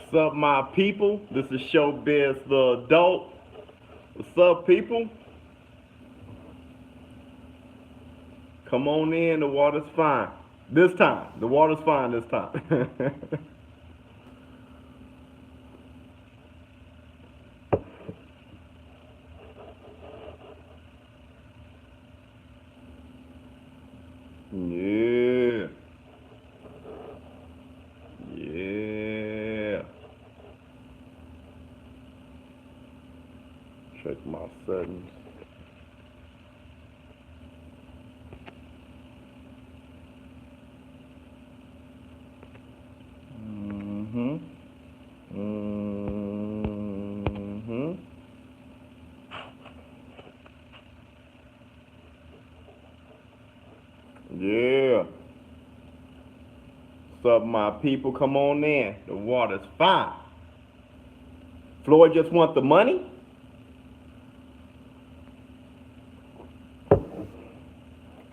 What's up, my people? This is ShowBizz the adult. What's up, people? Come on in. The water's fine. This time. The water's fine this time. Yeah. Yeah. Check my settings. Mm-hmm. Mm-hmm. Yeah. What's up, my people? Come on in. The water's fine. Floyd just want the money?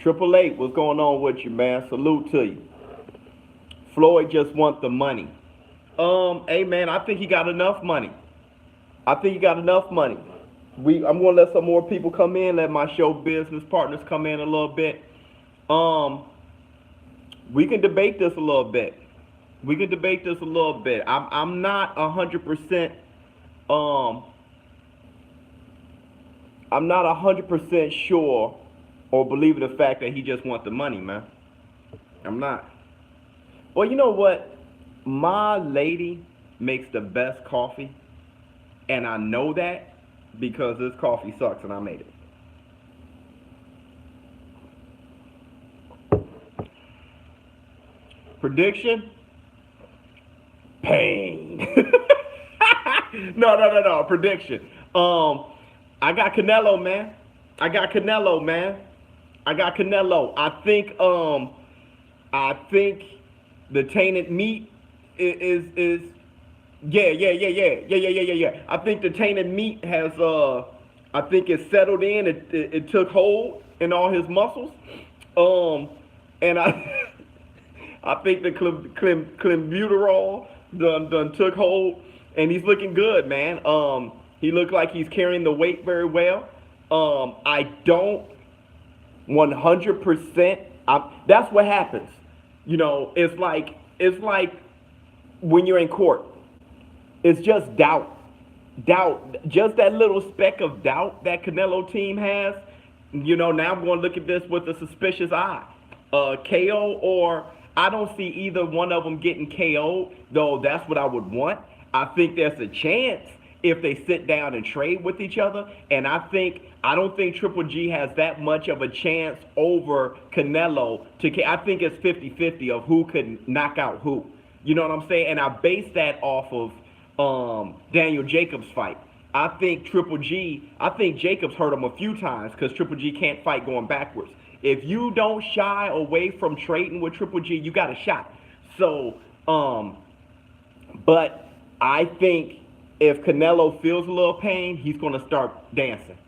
Triple Eight, what's going on with you, man? Salute to you. Floyd just want the money. Hey man, I think he got enough money. I think he got enough money. I'm gonna let some more people come in, let my show business partners come in a little bit. We can debate this a little bit. We can debate this a little bit. I'm not 100%. I'm not 100% sure or believing the fact that he just wants the money, man. I'm not. Well, you know what? My lady makes the best coffee, and I know that because this coffee sucks and I made it. Prediction? Pain. No. Prediction. I got Canelo, man. I got Canelo, man. I got Canelo. I think the tainted meat is yeah. I think the tainted meat has I think it settled in. It took hold in all his muscles. And I think the clenbuterol done took hold, and he's looking good, man. He looked like he's carrying the weight very well. I don't 100%. That's what happens. You know, it's like when you're in court. It's just doubt. Just that little speck of doubt that Canelo team has. You know, now I'm going to look at this with a suspicious eye. KO, or I don't see either one of them getting KO'd, though that's what I would want. I think there's a chance if they sit down and trade with each other. And I don't think Triple G has that much of a chance over Canelo. I think it's 50-50 of who could knock out who. You know what I'm saying? And I base that off of Daniel Jacobs' fight. I think Jacobs hurt him a few times because Triple G can't fight going backwards. If you don't shy away from trading with Triple G, you got a shot. So, but I think if Canelo feels a little pain, he's going to start dancing.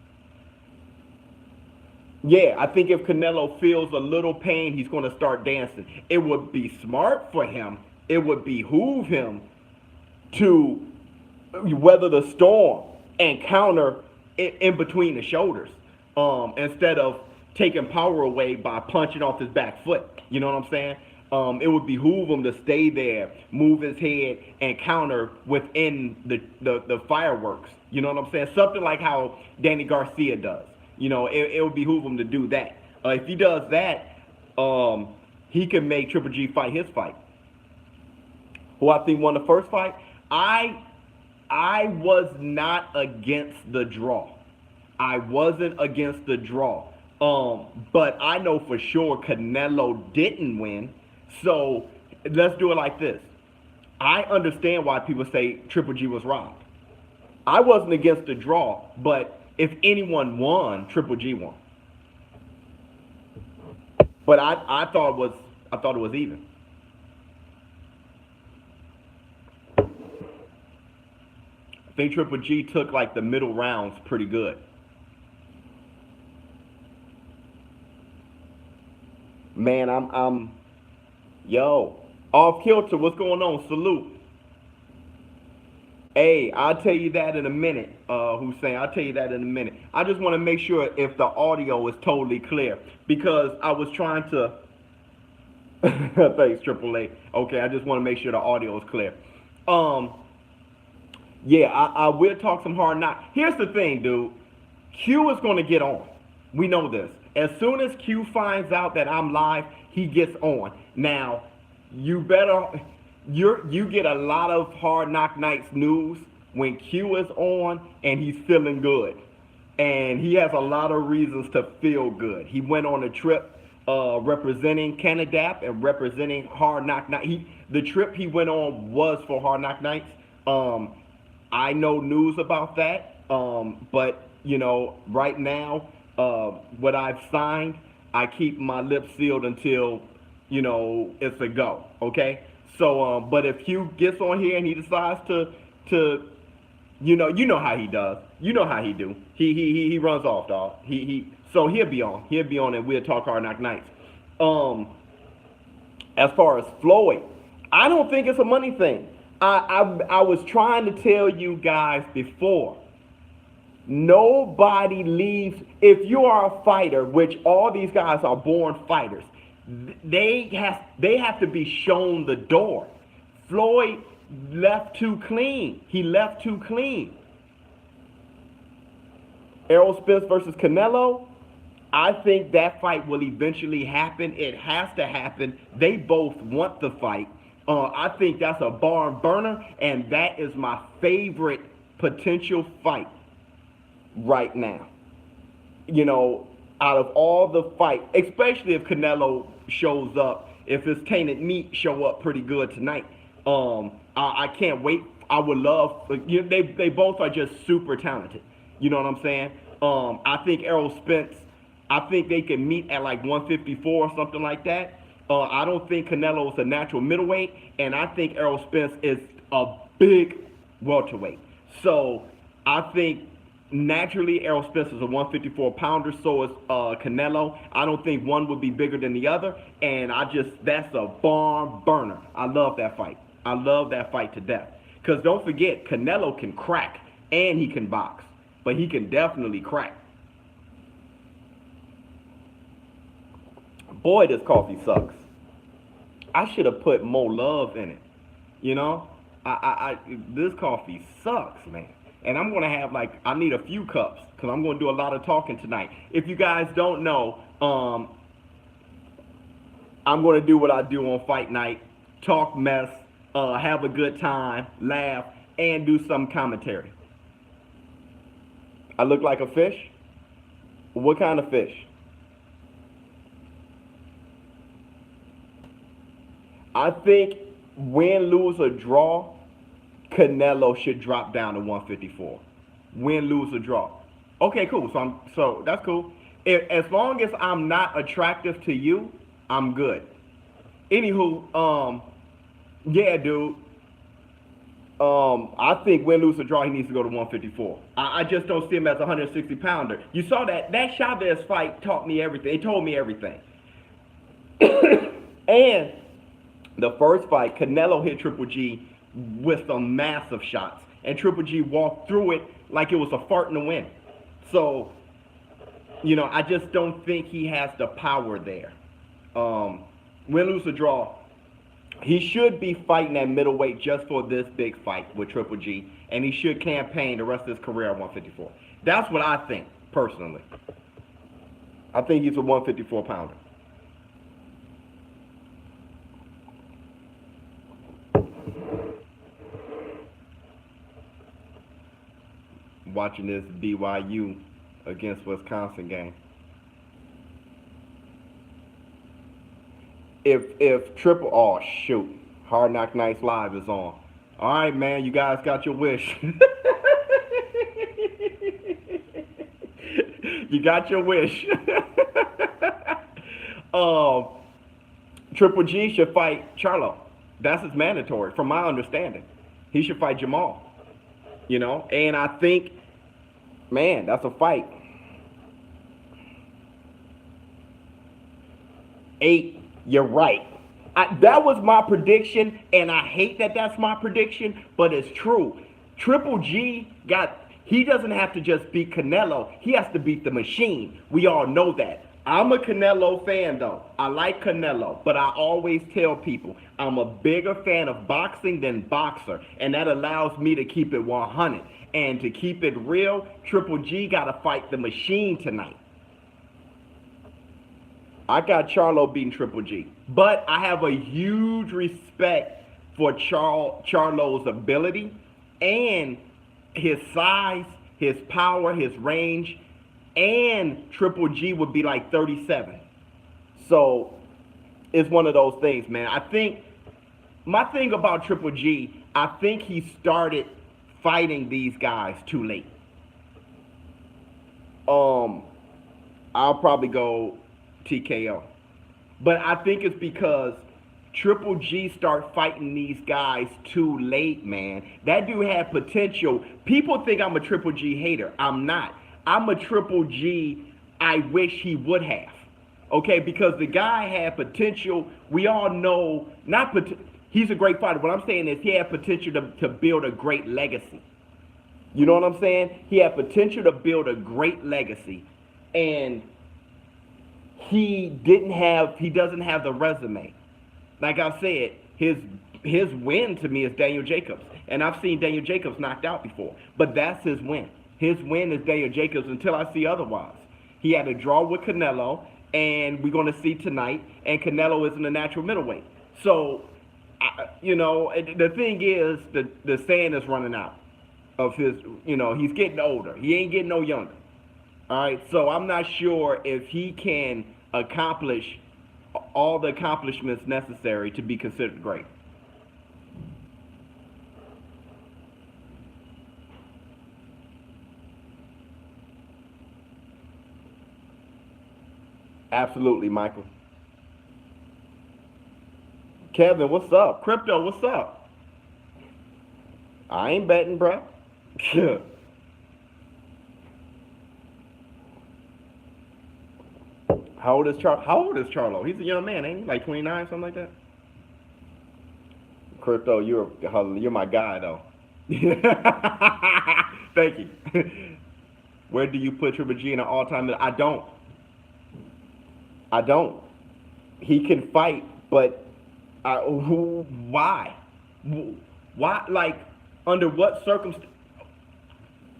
Yeah, I think if Canelo feels a little pain, he's going to start dancing. It would be smart for him. It would behoove him to weather the storm and counter in between the shoulders, instead of taking power away by punching off his back foot. You know what I'm saying? It would behoove him to stay there, move his head, and counter within the fireworks. You know what I'm saying? Something like how Danny Garcia does. You know, it would behoove him to do that. If he does that, he can make Triple G fight his fight. Who I think won the first fight? I was not against the draw. I wasn't against the draw. But I know for sure Canelo didn't win. So let's do it like this. I understand why people say Triple G was robbed. I wasn't against the draw, but if anyone won, Triple G won. But I thought it was even. I think Triple G took like the middle rounds pretty good. Man, I'm yo, off kilter. What's going on? Salute. Hey, I'll tell you that in a minute, Hussein. I'll tell you that in a minute. I just want to make sure if the audio is totally clear because I was trying to. Thanks, Triple A. Okay, I just want to make sure the audio is clear. Um, yeah, I will talk some hard knock. Here's the thing, dude. Q is going to get on. We know this. As soon as Q finds out that I'm live, he gets on. Now, you get a lot of Hard Knock Nights news when Q is on and he's feeling good. And he has a lot of reasons to feel good. He went on a trip representing Canada and representing Hard Knock Nights. The trip he went on was for Hard Knock Nights. I know news about that, but right now, what I've signed, I keep my lips sealed until it's a go. Okay, so but if Hugh gets on here and he decides to how he does, how he do, he runs off, dog. So he'll be on, and we'll talk Hard Knock Nights. As far as Floyd, I don't think it's a money thing. I was trying to tell you guys before. Nobody leaves. If you are a fighter, which all these guys are born fighters, they have to be shown the door. Floyd left too clean. He left too clean. Errol Spence versus Canelo. I think that fight will eventually happen. It has to happen. They both want the fight. I think that's a barn burner, and that is my favorite potential fight right now. Out of all the fights, especially if Canelo shows up, if his tainted meat show up pretty good tonight, I can't wait. I would love. They both are just super talented. You know what I'm saying? I think Errol Spence. I think they can meet at like 154 or something like that. I don't think Canelo is a natural middleweight, and I think Errol Spence is a big welterweight. So I think naturally Errol Spence is a 154 pounder, so is Canelo. I don't think one would be bigger than the other, and that's a barn burner. I love that fight. I love that fight to death. Because don't forget, Canelo can crack and he can box, but he can definitely crack. Boy, this coffee sucks. I should have put more love in it. This coffee sucks, man. And I'm gonna have I need a few cups because I'm gonna do a lot of talking tonight. If you guys don't know, I'm gonna do what I do on fight night: talk mess, have a good time, laugh, and do some commentary. I look like a fish? What kind of fish? I think win, lose, or draw, Canelo should drop down to 154. Win, lose, or draw. Okay, cool. So that's cool. As long as I'm not attractive to you, I'm good. Anywho, yeah, dude. I think win, lose, or draw, he needs to go to 154. I just don't see him as a 160 pounder. You saw that Chavez fight taught me everything. It told me everything. And the first fight, Canelo hit Triple G with some massive shots, and Triple G walked through it like it was a fart in the wind. So, I just don't think he has the power there. Win, lose, or draw, he should be fighting at middleweight just for this big fight with Triple G, and he should campaign the rest of his career at 154. That's what I think, personally. I think he's a 154 pounder. Watching this BYU against Wisconsin game. If triple, oh shoot, Hard Knock Nights Live is on. All right, man, you guys got your wish. You got your wish. Triple G should fight Charlo. That's his mandatory, from my understanding. He should fight Jamal. And I think, man, that's a fight. 8, you're right. That was my prediction, and I hate that that's my prediction, but it's true. Triple G he doesn't have to just beat Canelo. He has to beat the machine. We all know that. I'm a Canelo fan, though. I like Canelo, but I always tell people I'm a bigger fan of boxing than boxer, and that allows me to keep it 100. And to keep it real, Triple G got to fight the machine tonight. I got Charlo beating Triple G, but I have a huge respect for Charlo's ability and his size, his power, his range, and Triple G would be like 37. So it's one of those things, man. I think my thing about Triple G, I think he started fighting these guys too late. I'll probably go TKO. But I think it's because Triple G start fighting these guys too late, man. That dude had potential. People think I'm a Triple G hater. I'm not. I'm a Triple G I wish he would have. Okay, because the guy had potential. We all know, he's a great fighter. What I'm saying is he had potential to build a great legacy. You know what I'm saying? He had potential to build a great legacy. And he doesn't have the resume. Like I said, his win to me is Daniel Jacobs. And I've seen Daniel Jacobs knocked out before. But that's his win. His win is Daniel Jacobs until I see otherwise. He had a draw with Canelo, and we're going to see tonight, and Canelo isn't a natural middleweight. So, the thing is, the saying is running out of his, he's getting older. He ain't getting no younger. All right, so I'm not sure if he can accomplish all the accomplishments necessary to be considered great. Absolutely, Michael. Kevin, what's up? Crypto, what's up? I ain't betting, bro. How old is Charlo? He's a young man, ain't he? Like 29, something like that? Crypto, you're my guy, though. Thank you. Where do you put Triple G in an all-time? I don't. He can fight, but why? Why? Like, under what circumstance?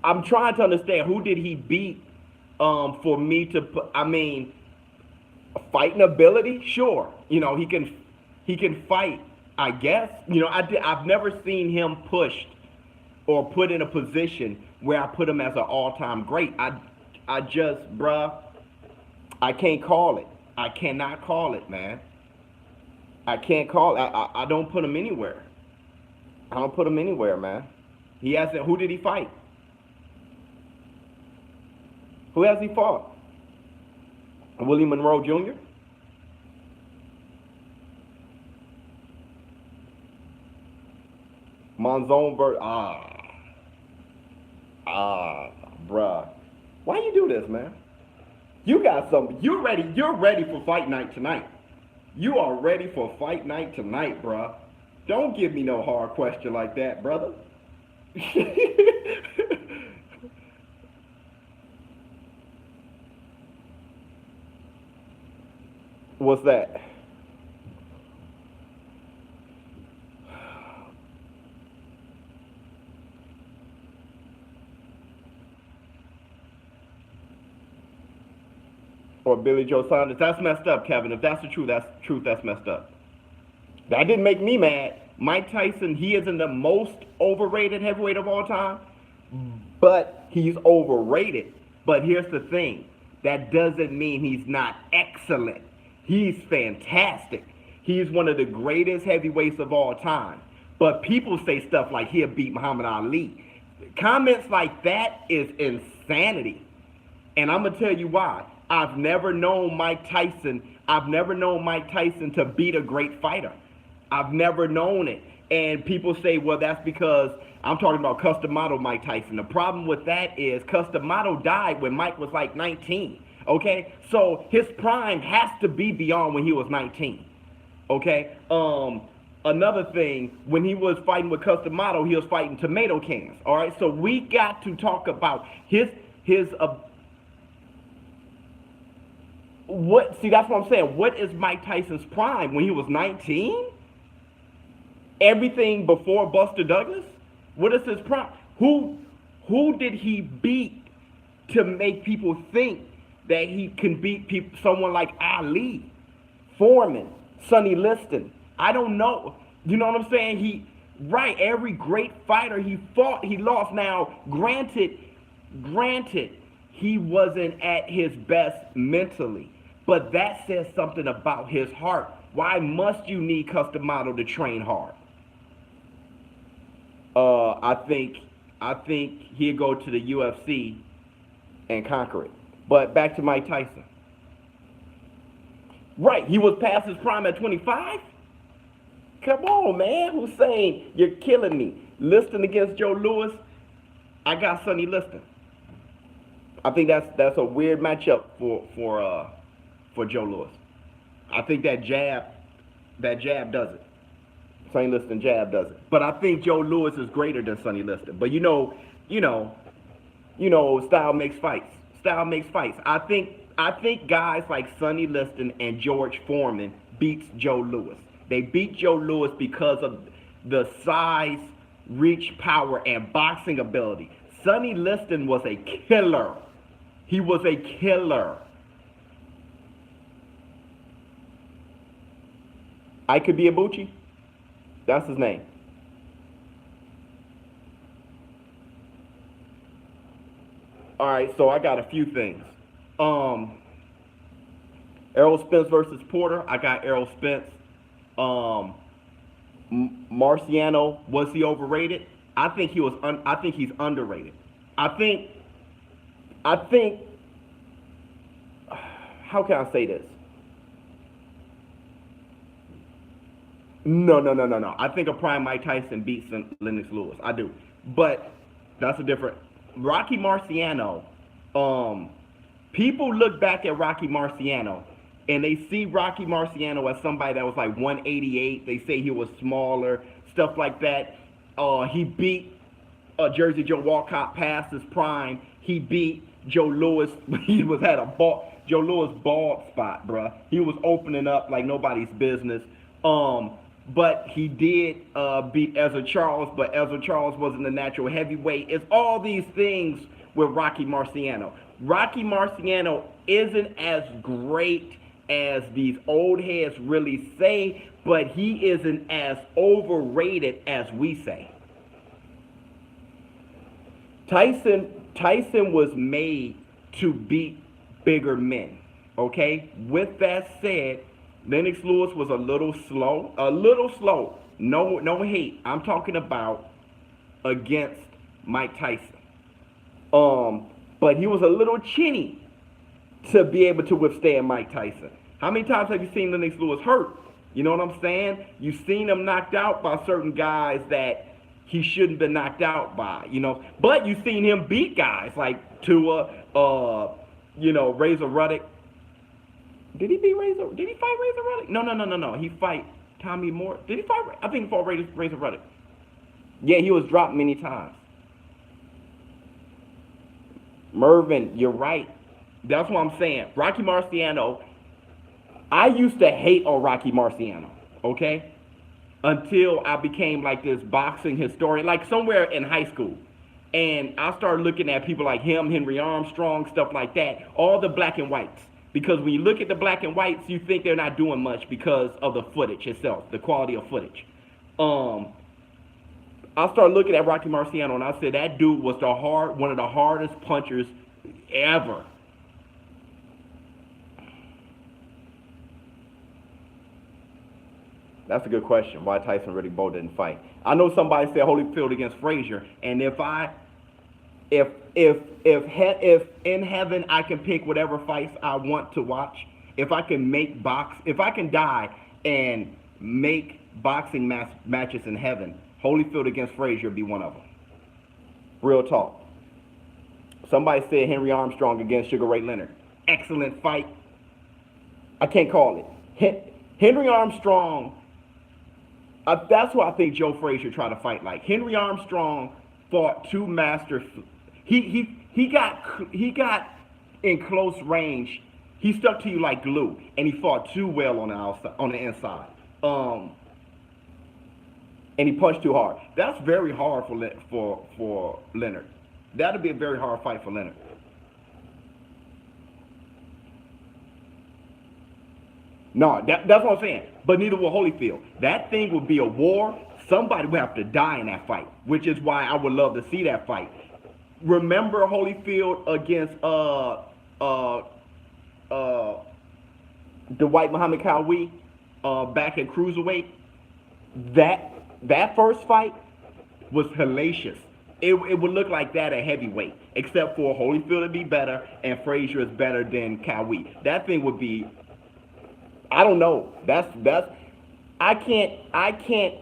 I'm trying to understand, who did he beat for me to put, fighting ability? Sure. He can fight, I guess. I've never seen him pushed or put in a position where I put him as an all-time great. I can't call it. I cannot call it, man. I can't call it. I don't put him anywhere. I don't put him anywhere, man. He hasn't. Who did he fight? Who has he fought? Willie Monroe Jr.? Monzon bruh. Why you do this, man? You got something. You're ready for fight night tonight. You are ready for fight night tonight, bruh. Don't give me no hard question like that, brother. What's that? Or Billy Joe Saunders. That's messed up, Kevin. If that's the truth, that's messed up. That didn't make me mad. Mike Tyson, he isn't the most overrated heavyweight of all time, but he's overrated. But here's the thing. That doesn't mean he's not excellent. He's fantastic. He's one of the greatest heavyweights of all time. But people say stuff like he'll beat Muhammad Ali. Comments like that is insanity. And I'm going to tell you why. I've never known Mike Tyson to beat a great fighter. I've never known it. And people say, well, that's because I'm talking about Custom Model Mike Tyson. The problem with that is Custom Model died when Mike was like 19. Okay? So his prime has to be beyond when he was 19. Okay? Another thing, when he was fighting with Customato, he was fighting tomato cans. All right, so we got to talk about his what. See, that's what I'm saying. What is Mike Tyson's prime? When he was 19? Everything before Buster Douglas? What is his prime? Who did he beat to make people think that he can beat someone like Ali, Foreman, Sonny Liston? I don't know. You know what I'm saying? Every great fighter he fought, he lost. Now, granted, he wasn't at his best mentally, but that says something about his heart. Why must you need Customato to train hard? I think he'd go to the UFC and conquer it. But back to Mike Tyson. Right, he was past his prime at 25? Come on, man. Hussein, you're killing me. Liston against Joe Louis, I got Sonny Liston. I think that's a weird matchup for Joe Louis. I think that jab does it. Sonny Liston jab does it. But I think Joe Louis is greater than Sonny Liston. But you know, style makes fights. Style makes fights. I think guys like Sonny Liston and George Foreman beats Joe Louis. They beat Joe Louis because of the size, reach, power, and boxing ability. Sonny Liston was a killer. He was a killer. Ike Biabuchi? That's his name. All right, so I got a few things. Errol Spence versus Porter. I got Errol Spence. Marciano, was he overrated? I think he was. I think he's underrated. I think. How can I say this? No. I think a prime Mike Tyson beats Lennox Lewis. I do, but that's a different. Rocky Marciano. People look back at Rocky Marciano and they see Rocky Marciano as somebody that was like 188. They say he was smaller, stuff like that. He beat Jersey Joe Walcott past his prime. He beat Joe Louis. He had a Joe Louis bald spot, bruh. He was opening up like nobody's business. But he did beat Ezra Charles, but Ezra Charles wasn't a natural heavyweight. It's all these things with Rocky Marciano. Rocky Marciano isn't as great as these old heads really say, but he isn't as overrated as we say. Tyson was made to beat bigger men, okay? With that said, Lennox Lewis was a little slow. No hate. I'm talking about against Mike Tyson. But he was a little chinny to be able to withstand Mike Tyson. How many times have you seen Lennox Lewis hurt? You know what I'm saying? You've seen him knocked out by certain guys that he shouldn't have been knocked out by, you know. But you've seen him beat guys like Tua, Razor Ruddock. Did he fight Razor Ruddock? No. He fight Tommy Moore. Did he fight? I think he fought Razor Ruddock. Yeah, he was dropped many times. Mervin, you're right. That's what I'm saying. Rocky Marciano, I used to hate on Rocky Marciano, okay? Until I became like this boxing historian, like somewhere in high school. And I started looking at people like him, Henry Armstrong, stuff like that, all the black and whites. Because when you look at the black and whites, you think they're not doing much because of the footage itself, the quality of footage. I started looking at Rocky Marciano and I said that dude was one of the hardest punchers ever. That's a good question. Why Tyson really Bowe didn't fight? I know somebody said Holyfield against Frazier, and if in heaven I can pick whatever fights I want to watch, if I can die and make boxing matches in heaven, Holyfield against Frazier would be one of them. Real talk. Somebody said Henry Armstrong against Sugar Ray Leonard. Excellent fight. I can't call it. Henry Armstrong That's who I think Joe Frazier tried to fight like. Henry Armstrong fought two masters. He got in close range. He stuck to you like glue, and he fought too well on the outside, on the inside. And he punched too hard. That's very hard for Leonard. That'd be a very hard fight for Leonard. No, that's what I'm saying. But neither will Holyfield. That thing would be a war. Somebody would have to die in that fight, which is why I would love to see that fight. Remember Holyfield against the white Muhammad Kawi back at cruiserweight? That first fight was hellacious. It would look like that at heavyweight, except for Holyfield to be better and Frazier is better than Kawi. That thing would be, I don't know. I can't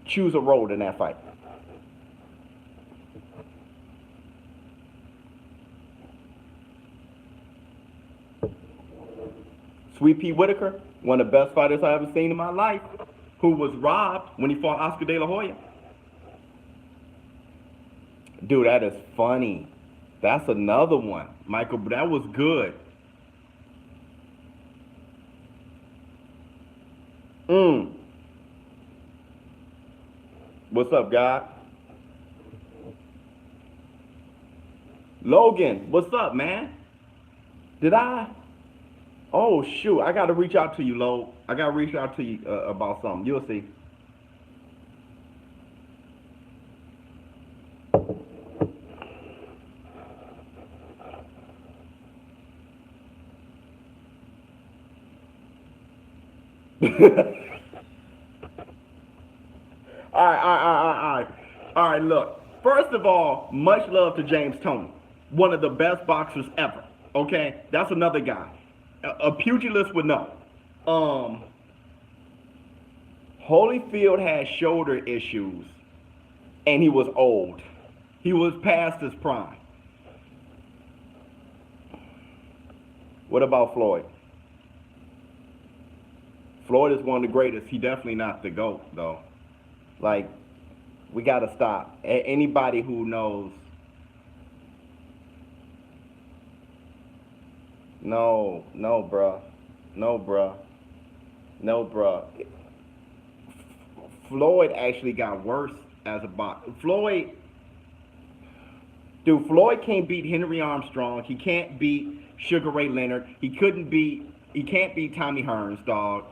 choose a road in that fight. Sweet Pea Whitaker, one of the best fighters I ever seen in my life, who was robbed when he fought Oscar De La Hoya. Dude, that is funny. That's another one, Michael. That was good. What's up, God? Logan, what's up, man? Did I? Oh, shoot. I got to reach out to you, Lo. I got to reach out to you about something. You'll see. All right, look. First of all, much love to James Toney. One of the best boxers ever. Okay? That's another guy. A pugilist would know. Holyfield had shoulder issues, and he was old. He was past his prime. What about Floyd? Floyd is one of the greatest. He definitely not the GOAT, though. Like, we got to stop. Anybody who knows. No, bruh. No, bruh. Floyd actually got worse as a boxer. Floyd can't beat Henry Armstrong. He can't beat Sugar Ray Leonard. He can't beat Tommy Hearns, dog.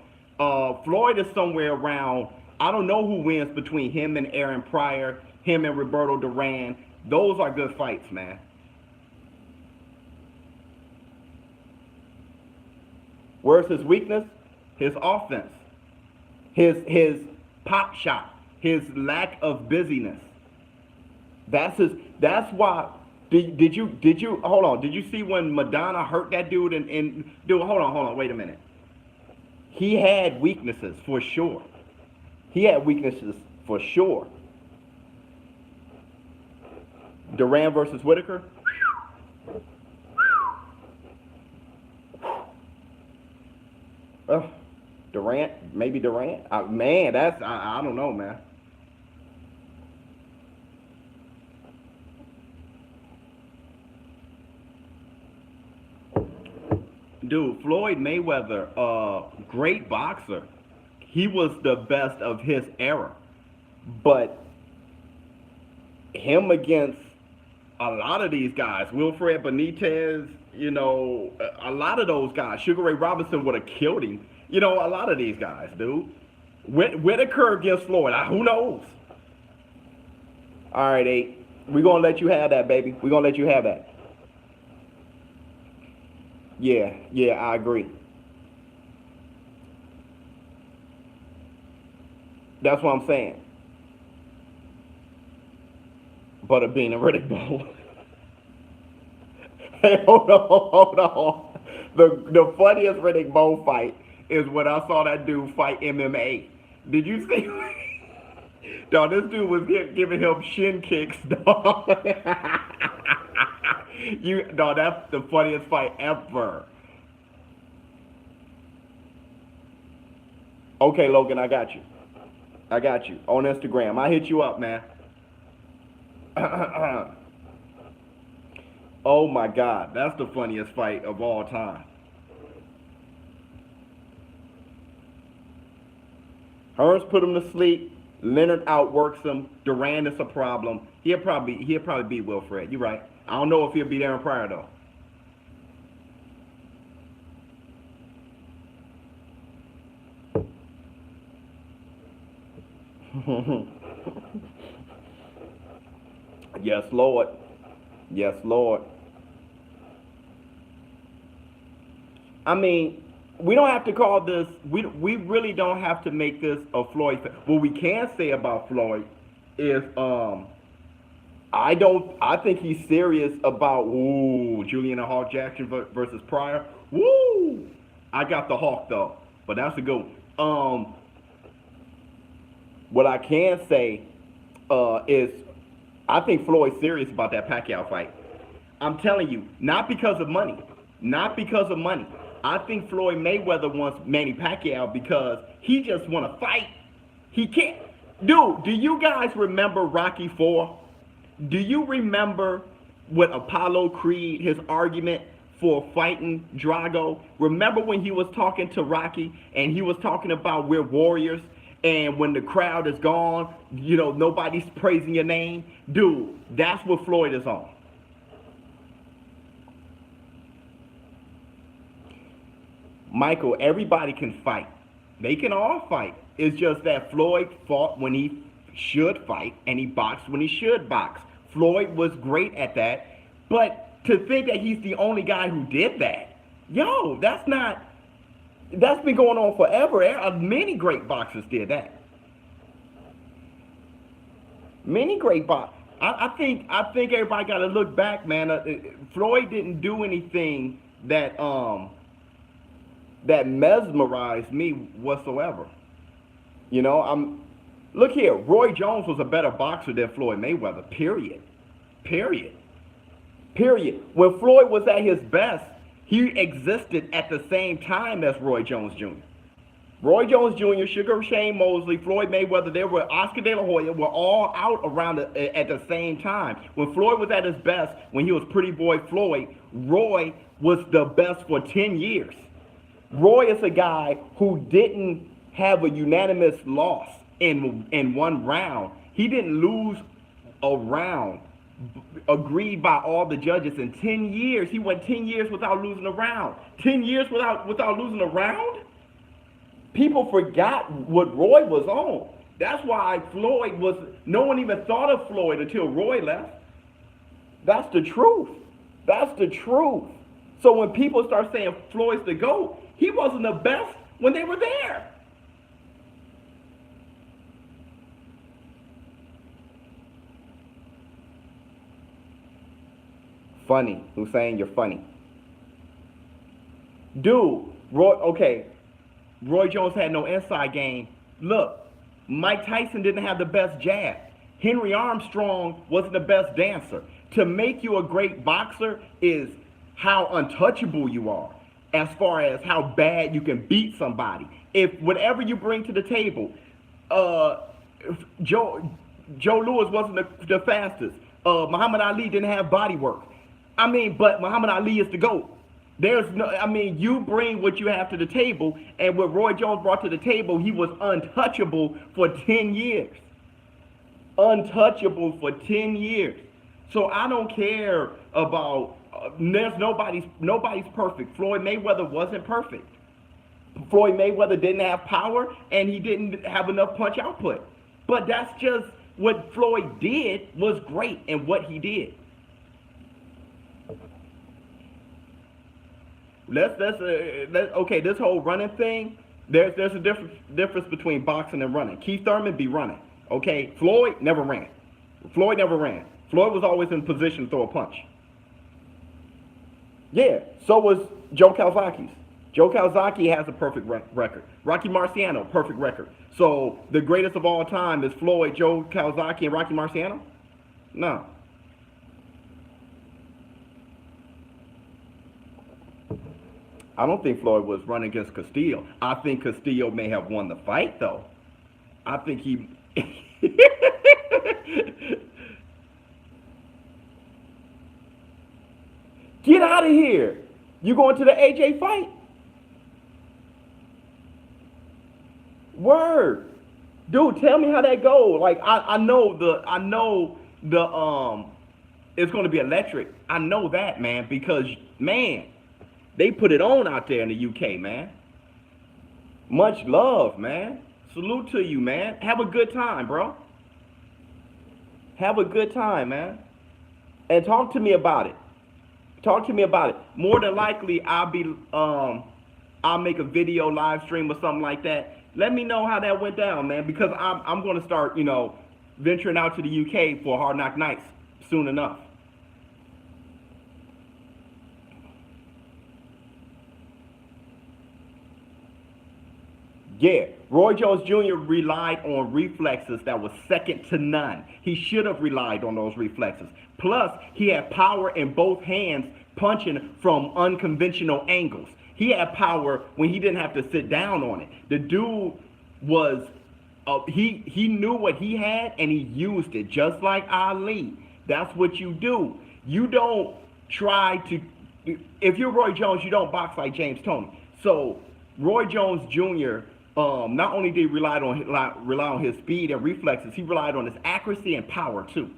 Floyd is somewhere around, I don't know who wins between him and Aaron Pryor, him and Roberto Duran. Those are good fights, man. Where's his weakness? His offense. His pop shot. His lack of busyness. That's why. Did you hold on? Did you see when Madonna hurt that dude dude, hold on, wait a minute. He had weaknesses for sure. Duran versus Whitaker. Durant, maybe Durant. Man, I don't know, man. Dude, Floyd Mayweather, great boxer. He was the best of his era. But him against a lot of these guys, Wilfred Benitez, a lot of those guys, Sugar Ray Robinson would have killed him. A lot of these guys, dude. Whitaker against Floyd, who knows? All right, 8. We're going to let you have that, baby. We're going to let you have that. Yeah, I agree. That's what I'm saying. Butterbean and Riddick Bowe. Hey, hold on. The funniest Riddick Bowe fight is when I saw that dude fight MMA. Did you see? Dog, this dude was giving him shin kicks, dog. Dog, that's the funniest fight ever. Okay, Logan, I got you. I got you on Instagram. I hit you up, man. Oh my God, that's the funniest fight of all time. Hearns put him to sleep. Leonard outworks him. Duran is a problem. He'll probably beat Wilfred. You're right. I don't know if he'll beat Aaron Pryor though. Yes, Lord. Yes, Lord. I mean, we don't have to call this. We really don't have to make this a Floyd thing. What we can say about Floyd is, I think he's serious about Julian and Hawk Jackson versus Pryor. Woo! I got the Hawk though, but that's a good one. What I can say is I think Floyd's serious about that Pacquiao fight. I'm telling you, not because of money. Not because of money. I think Floyd Mayweather wants Manny Pacquiao because he just want to fight. He can't. Dude, do you guys remember Rocky IV? Do you remember with Apollo Creed, his argument for fighting Drago? Remember when he was talking to Rocky and he was talking about we're warriors? And when the crowd is gone, you know, nobody's praising your name. Dude, that's what Floyd is on. Michael, everybody can fight. They can all fight. It's just that Floyd fought when he should fight and he boxed when he should box. Floyd was great at that. But to think that he's the only guy who did that, yo, that's been going on forever. Many great boxers did that. Many great boxers. I think everybody got to look back, man. Floyd didn't do anything that mesmerized me whatsoever. You know, look here. Roy Jones was a better boxer than Floyd Mayweather. Period. When Floyd was at his best, he existed at the same time as Roy Jones Jr. Roy Jones Jr., Sugar Shane Mosley, Floyd Mayweather, Oscar De La Hoya were all out around at the same time. When Floyd was at his best, when he was Pretty Boy Floyd, Roy was the best for 10 years. Roy is a guy who didn't have a unanimous loss in one round. He didn't lose a round agreed by all the judges in 10 years. He went 10 years without losing a round. 10 years without losing a round? People forgot what Roy was on. That's why Floyd was, no one even thought of Floyd until Roy left. That's the truth. That's the truth. So when people start saying Floyd's the GOAT, he wasn't the best when they were there. Funny. Hussein, you're funny. Dude, Roy Jones had no inside game. Look, Mike Tyson didn't have the best jab. Henry Armstrong wasn't the best dancer. To make you a great boxer is how untouchable you are, as far as how bad you can beat somebody. If whatever you bring to the table, Joe Louis wasn't the fastest. Muhammad Ali didn't have body work. But Muhammad Ali is the GOAT. You bring what you have to the table, and what Roy Jones brought to the table, he was untouchable for 10 years. Untouchable for 10 years. So I don't care about, nobody's perfect. Floyd Mayweather wasn't perfect. Floyd Mayweather didn't have power, and he didn't have enough punch output. But that's just what Floyd did was great, and what he did. Okay, this whole running thing, there's a difference between boxing and running. Keith Thurman be running. Okay, Floyd never ran. Floyd was always in position to throw a punch. Yeah, so was Joe Calzaki's. Joe Calzaki has a perfect record. Rocky Marciano, perfect record. So the greatest of all time is Floyd, Joe Calzaki, and Rocky Marciano? No. I don't think Floyd was running against Castillo. I think Castillo may have won the fight, though. I think he. Get out of here. You going to the AJ fight? Word. Dude, tell me how that go. Like I know the it's gonna be electric. I know that, man, because man, they put it on out there in the UK, man. Much love, man. Salute to you, man. Have a good time, bro. Have a good time, man. And talk to me about it. Talk to me about it. More than likely, I'll make a video live stream or something like that. Let me know how that went down, man, because I'm going to start, venturing out to the UK for Hard Knock Nights soon enough. Yeah, Roy Jones Jr. relied on reflexes that was second to none. He should have relied on those reflexes. Plus, he had power in both hands punching from unconventional angles. He had power when he didn't have to sit down on it. The dude was, he knew what he had and he used it, just like Ali. That's what you do. You don't try to, if you're Roy Jones, you don't box like James Toney. So Roy Jones Jr., not only did he rely on his speed and reflexes, he relied on his accuracy and power too.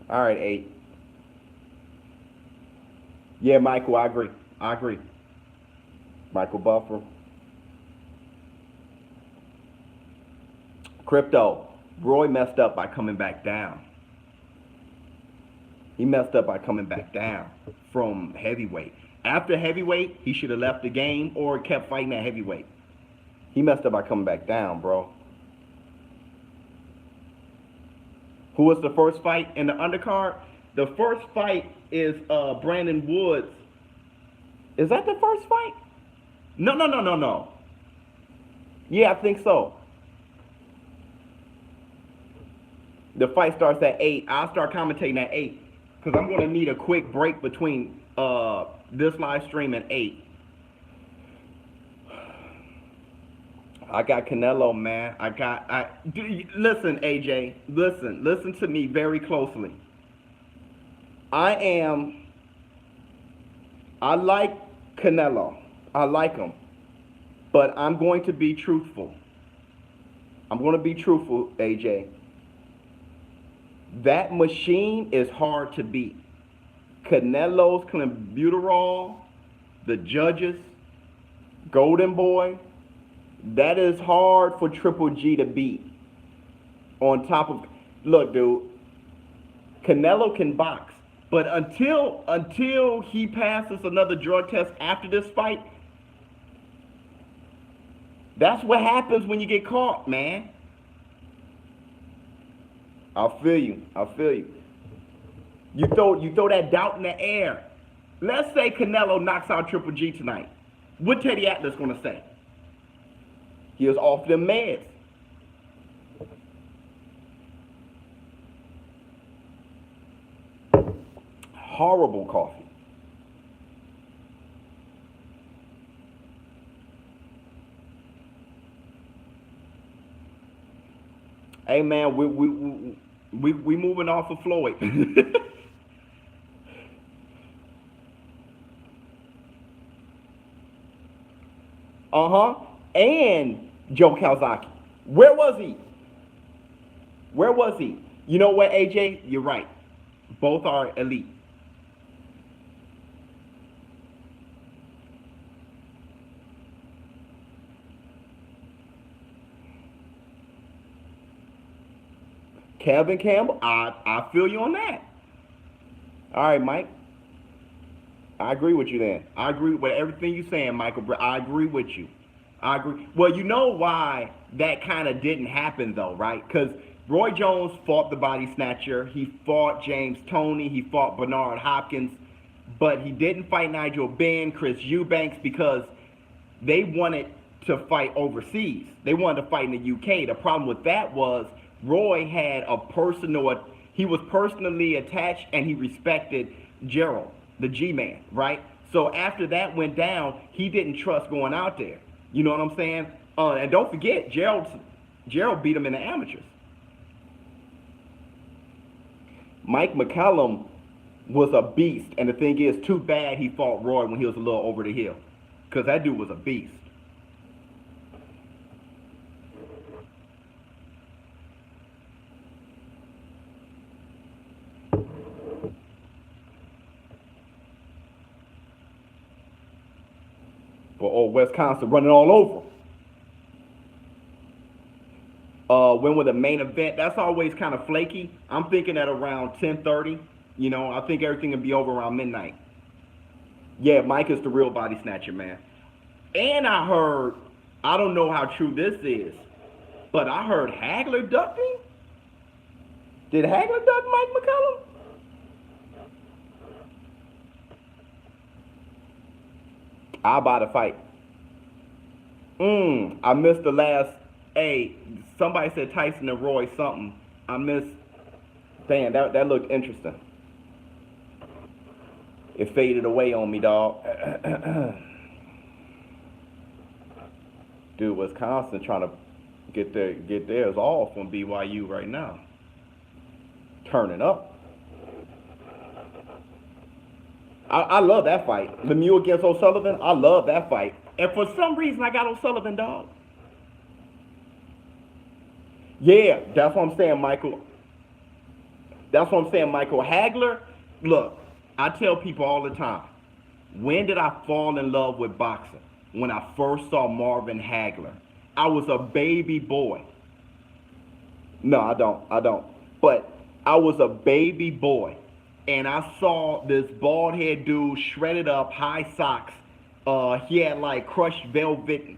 All right, 8. Yeah, Michael, I agree. Michael Buffer. Crypto. Roy messed up by coming back down. He messed up by coming back down from heavyweight. After heavyweight, he should have left the game or kept fighting at heavyweight. He messed up by coming back down, bro. Who was the first fight in the undercard? The first fight is Brandon Woods. Is that the first fight? No. Yeah, I think so. The fight starts at 8. I'll start commentating at 8. Because I'm going to need a quick break between this live stream and 8. I got Canelo, man. Listen, AJ. Listen to me very closely. I like Canelo. I like him. But I'm going to be truthful. AJ. That machine is hard to beat. Canelo's clenbuterol, the judges, Golden Boy, that is hard for Triple G to beat. On top of, look, dude, Canelo can box, but until he passes another drug test after this fight, that's what happens when you get caught, man. I feel you. You throw that doubt in the air. Let's say Canelo knocks out Triple G tonight. What Teddy Atlas gonna say? He was off them meds. Horrible coffee. Hey man, we moving off of Floyd. And Joe Calzaghe. Where was he? You know what, AJ? You're right. Both are elite. Kevin Campbell, I feel you on that. All right, Mike. I agree with you then. I agree with everything you're saying, Michael. I agree with you. I agree. Well, you know why that kind of didn't happen, though, right? Because Roy Jones fought the body snatcher. He fought James Toney. He fought Bernard Hopkins. But he didn't fight Nigel Benn, Chris Eubanks, because they wanted to fight overseas. They wanted to fight in the UK. The problem with that was Roy had he was personally attached and he respected Gerald. the G-Man, right? So after that went down, he didn't trust going out there. You know what I'm saying? And don't forget, Gerald beat him in the amateurs. Mike McCallum was a beast, and the thing is, too bad he fought Roy when he was a little over the hill, because that dude was a beast. But Wisconsin running all over. When with the main event, that's always kind of flaky. I'm thinking at around 10:30. You know, I think everything will be over around midnight. Yeah, Mike is the real body snatcher, man. And I heard, I don't know how true this is, but I heard Hagler ducked him. Did Hagler duck Mike McCallum? I'll buy the fight. I missed the last. Hey, somebody said Tyson and Roy something. I missed. Damn, that looked interesting. It faded away on me, dog. Dude, Wisconsin trying to get theirs off on BYU right now. Turning up. I love that fight. Lemieux against O'Sullivan, I love that fight. And for some reason, I got O'Sullivan, dog. Yeah, that's what I'm saying, Michael. That's what I'm saying, Michael. Hagler, look, I tell people all the time, when did I fall in love with boxing? When I first saw Marvin Hagler. I was a baby boy. No, I don't. But I was a baby boy. And I saw this bald head dude, shredded up, high socks. He had like crushed velvet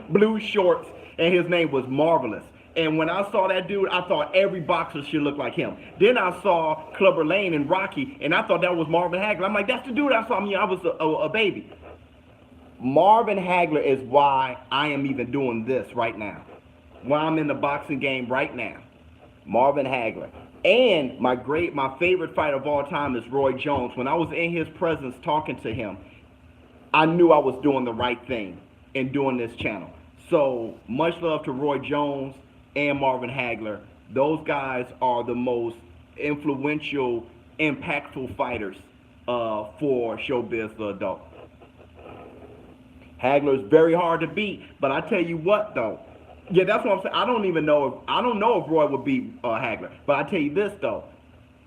blue shorts, and his name was Marvelous. And when I saw that dude, I thought every boxer should look like him. Then I saw Clubber Lang and Rocky, and I thought that was Marvin Hagler. I'm like, that's the dude I saw. I was a baby. Marvin Hagler is why I am even doing this right now. Why I'm in the boxing game right now. Marvin Hagler. And my favorite fight of all time is Roy Jones. When I was in his presence talking to him, I knew I was doing the right thing in doing this channel. So much love to Roy Jones and Marvin Hagler. Those guys are the most influential, impactful fighters for ShowBizz the adult. Hagler is very hard to beat, but I tell you what though, yeah, that's what I'm saying. I don't know if Roy would beat Hagler, but I tell you this though,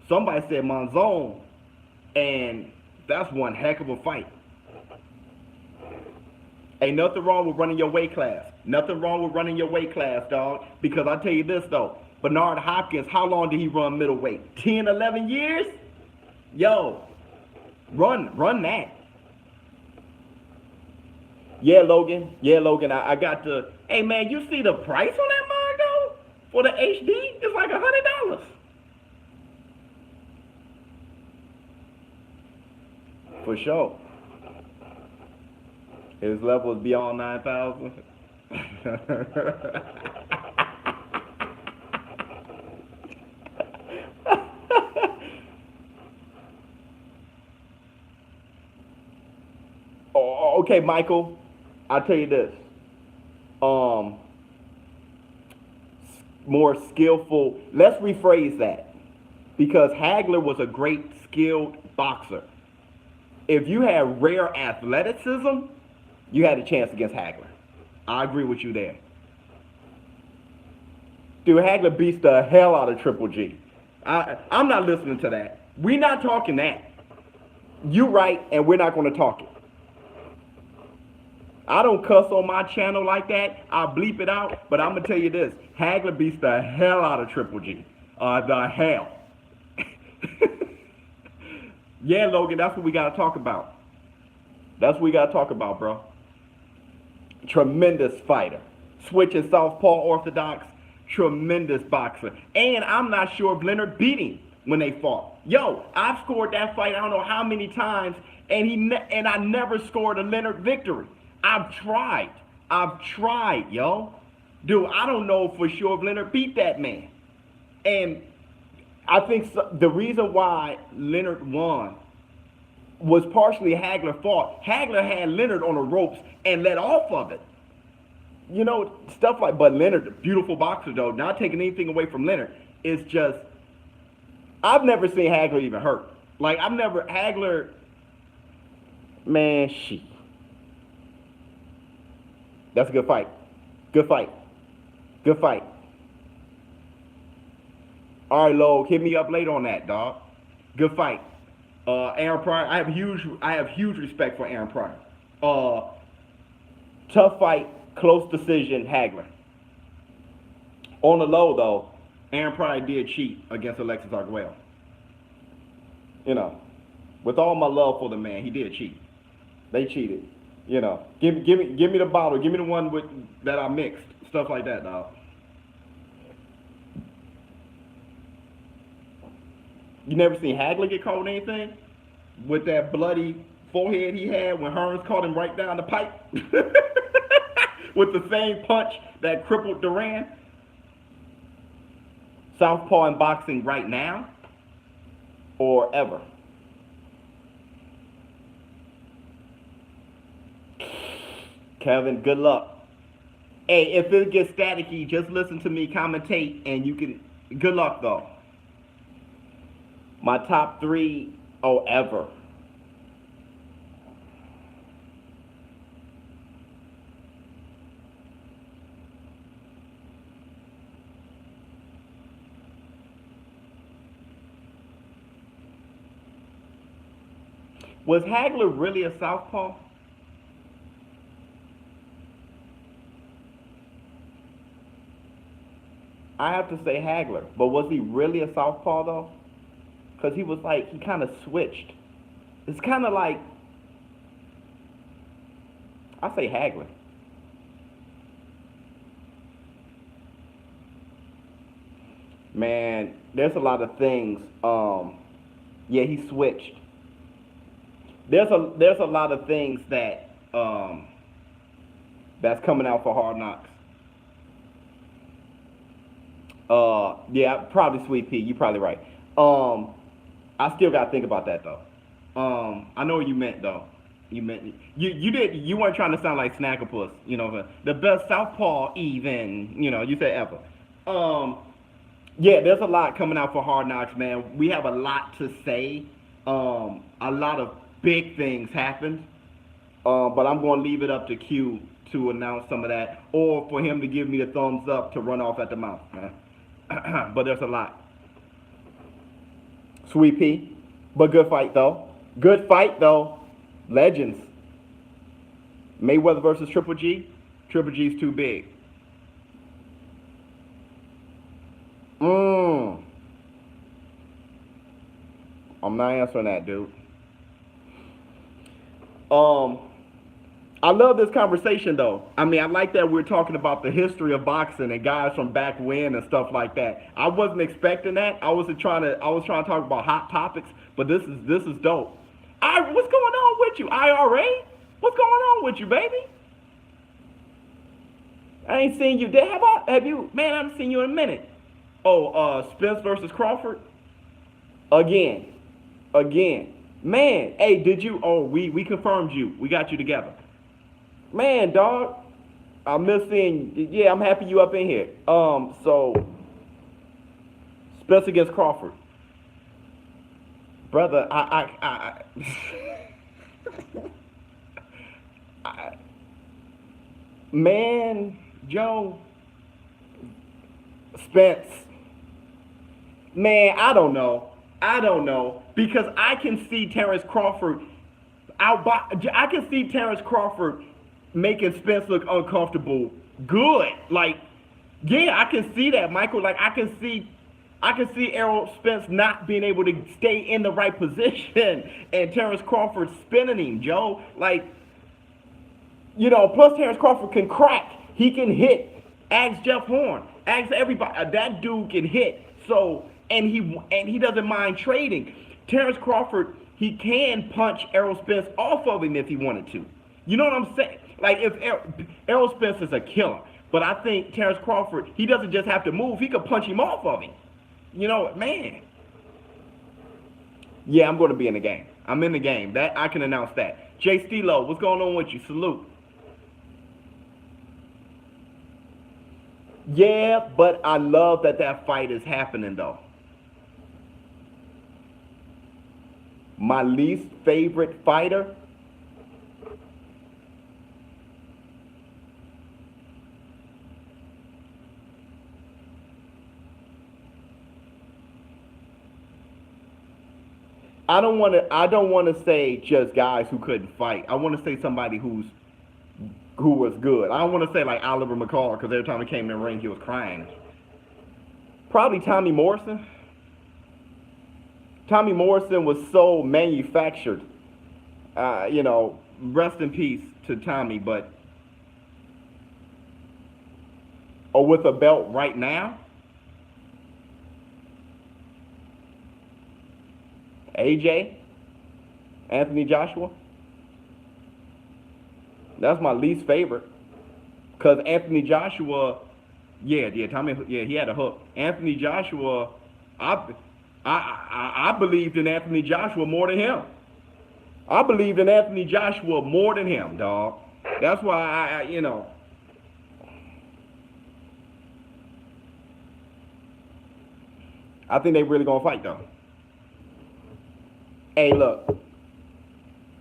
somebody said Monzon, and that's one heck of a fight. Ain't nothing wrong with running your weight class. Nothing wrong with running your weight class, dog. Because I tell you this though, Bernard Hopkins, how long did he run middleweight? 10, 11 years? Yo, run that. Yeah, Logan. I got the. Hey, man, you see the price on that mug, though? For the HD? It's like $100. For sure. His level is beyond 9,000. Oh, okay, Michael. I'll tell you this. More skillful. Let's rephrase that. Because Hagler was a great skilled boxer. If you had rare athleticism, you had a chance against Hagler. I agree with you there. Dude, Hagler beats the hell out of Triple G. I'm not listening to that. We're not talking that. You right, and we're not going to talk it. I don't cuss on my channel like that. I'll bleep it out. But I'm going to tell you this. Hagler beats the hell out of Triple G. The hell. Yeah, Logan, that's what we got to talk about. That's what we got to talk about, bro. Tremendous fighter. Switching southpaw orthodox. Tremendous boxer. And I'm not sure if Leonard beat him when they fought. Yo, I've scored that fight I don't know how many times, and I never scored a Leonard victory. I've tried, yo. Dude, I don't know for sure if Leonard beat that man. And I think the reason why Leonard won was partially Hagler's fault. Hagler had Leonard on the ropes and let off of it. You know, stuff like, but Leonard, beautiful boxer though, not taking anything away from Leonard. It's just, I've never seen Hagler even hurt. Like, Hagler, man, that's a good fight. Good fight. Good fight. All right, Logue, hit me up later on that, dog. Good fight. Aaron Pryor, I have huge respect for Aaron Pryor. Tough fight, close decision, Hagler. On the low, though, Aaron Pryor did cheat against Alexis Arguello. You know, with all my love for the man, he did cheat. They cheated. You know, give me the bottle, give me the one that I mixed, stuff like that, dog. You never seen Hagler get caught in anything? With that bloody forehead he had when Hearns caught him right down the pipe? With the same punch that crippled Duran? Southpaw in boxing right now? Or ever? Kevin, good luck. Hey, if it gets staticky, just listen to me commentate and you can... Good luck, though. My top 3, ever. Was Hagler really a southpaw? I have to say Hagler, but was he really a southpaw though? Because he was like, he kind of switched. It's kind of like, I say Hagler. Man, there's a lot of things. Yeah, he switched. There's a lot of things that that's coming out for Hard Knocks. Yeah, probably Sweet Pea. You're probably right. I still gotta think about that though. I know what you meant though. You weren't trying to sound like Snackapus, you know, the best southpaw even, you know, you said ever. Yeah, there's a lot coming out for Hard Knocks, man. We have a lot to say. A lot of big things happened. But I'm gonna leave it up to Q to announce some of that, or for him to give me the thumbs up to run off at the mouth, man. But there's a lot. Sweet Pea. But good fight, though. Good fight, though. Legends. Mayweather versus Triple G. Triple G's too big. I'm not answering that, dude. I love this conversation though. I mean, I like that we're talking about the history of boxing and guys from back when and stuff like that. I wasn't expecting that. I was trying to talk about hot topics, but this is dope. What's going on with you, IRA? What's going on with you, baby? I ain't seen you there. Have you? Man, I haven't seen you in a minute. Spence versus Crawford. Again. Man, hey, did you? We confirmed you. We got you together. Man, dog, I miss seeing you. Yeah, I'm happy you up in here. So Spence against Crawford, brother. Man, Joe, Spence. Man, I don't know because I can see Terrence Crawford I can see Terrence Crawford making Spence look uncomfortable good. Like, yeah, I can see that, Michael. Like, I can see Errol Spence not being able to stay in the right position and Terrence Crawford spinning him, Joe. Like, you know, plus Terrence Crawford can crack. He can hit. Ask Jeff Horn. Ask everybody. That dude can hit. So, and he doesn't mind trading. Terrence Crawford, he can punch Errol Spence off of him if he wanted to. You know what I'm saying? Like, if Errol Spence is a killer, but I think Terrence Crawford, he doesn't just have to move. He could punch him off of him. You know, man. Yeah, I'm going to be in the game. I'm in the game. That I can announce that. Jay Stilo, what's going on with you? Salute. Yeah, but I love that fight is happening, though. My least favorite fighter? I don't want to say just guys who couldn't fight. I want to say somebody who was good. I don't want to say like Oliver McCall, because every time he came in the ring, he was crying. Probably Tommy Morrison. Tommy Morrison was so manufactured. You know, rest in peace to Tommy, but or with a belt right now, AJ, Anthony Joshua. That's my least favorite. Because Anthony Joshua, Tommy, he had a hook. Anthony Joshua, I believed in Anthony Joshua more than him. I believed in Anthony Joshua more than him, dog. That's why you know. I think they really gonna fight though. Hey, look.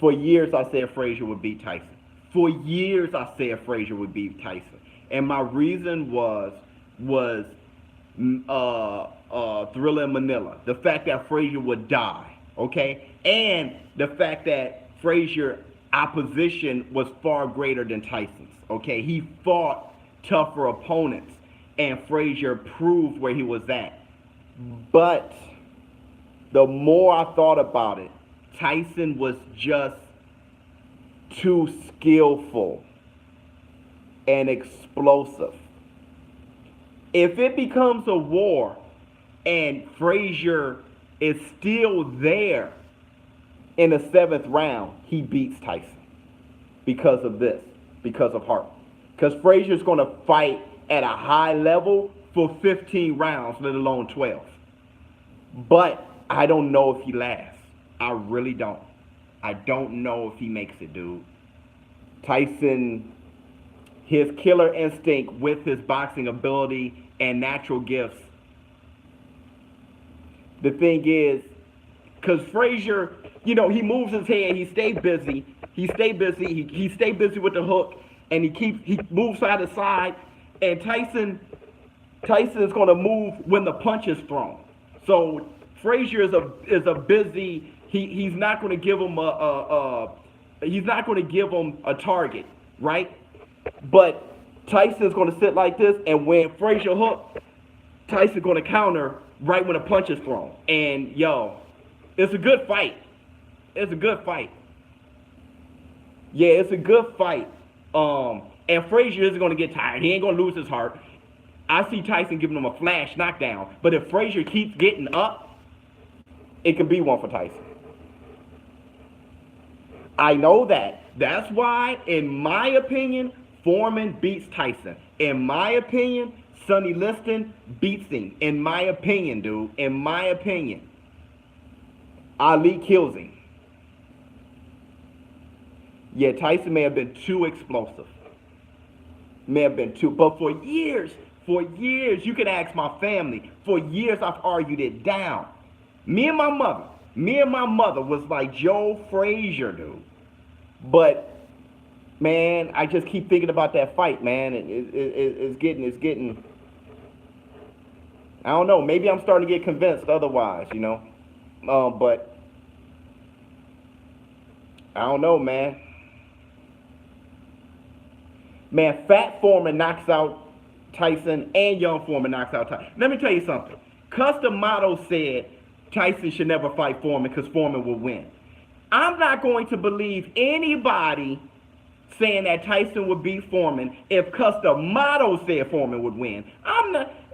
For years I said Frazier would beat Tyson. For years I said Frazier would beat Tyson, and my reason was Thriller in Manila. The fact that Frazier would die, okay, and the fact that Frazier opposition was far greater than Tyson's. Okay, he fought tougher opponents, and Frazier proved where he was at. But the more I thought about it, Tyson was just too skillful and explosive. If it becomes a war and Frazier is still there in the 7th round, he beats Tyson because of this, because of heart. Because Frazier's going to fight at a high level for 15 rounds, let alone 12. But I don't know if he lasts. I really don't. I don't know if he makes it, dude. Tyson, his killer instinct with his boxing ability and natural gifts. The thing is, because Frazier, you know, he moves his head, he stayed busy. He stayed busy with the hook, and he moves side to side. And Tyson is going to move when the punch is thrown. So Frazier is a busy. He's not going to give him a target, right? But Tyson's going to sit like this, and when Frazier hook, Tyson's going to counter right when a punch is thrown. And yo, it's a good fight. It's a good fight. Yeah, it's a good fight. And Frazier isn't going to get tired. He ain't going to lose his heart. I see Tyson giving him a flash knockdown. But if Frazier keeps getting up, it could be one for Tyson. I know that. That's why, in my opinion, Foreman beats Tyson. In my opinion, Sonny Liston beats him. In my opinion, dude. In my opinion. Ali kills him. Yeah, Tyson may have been too explosive. May have been too. But for years, you can ask my family, for years I've argued it down. Me and my mother was like Joe Frazier, dude. But, man, I just keep thinking about that fight, man. It's getting, I don't know. Maybe I'm starting to get convinced otherwise, you know. But, I don't know, man. Man, Fat Foreman knocks out Tyson and Young Foreman knocks out Tyson. Let me tell you something. Custom Motto said Tyson should never fight Foreman because Foreman will win. I'm not going to believe anybody saying that Tyson would beat Foreman if Custom Motto said Foreman would win.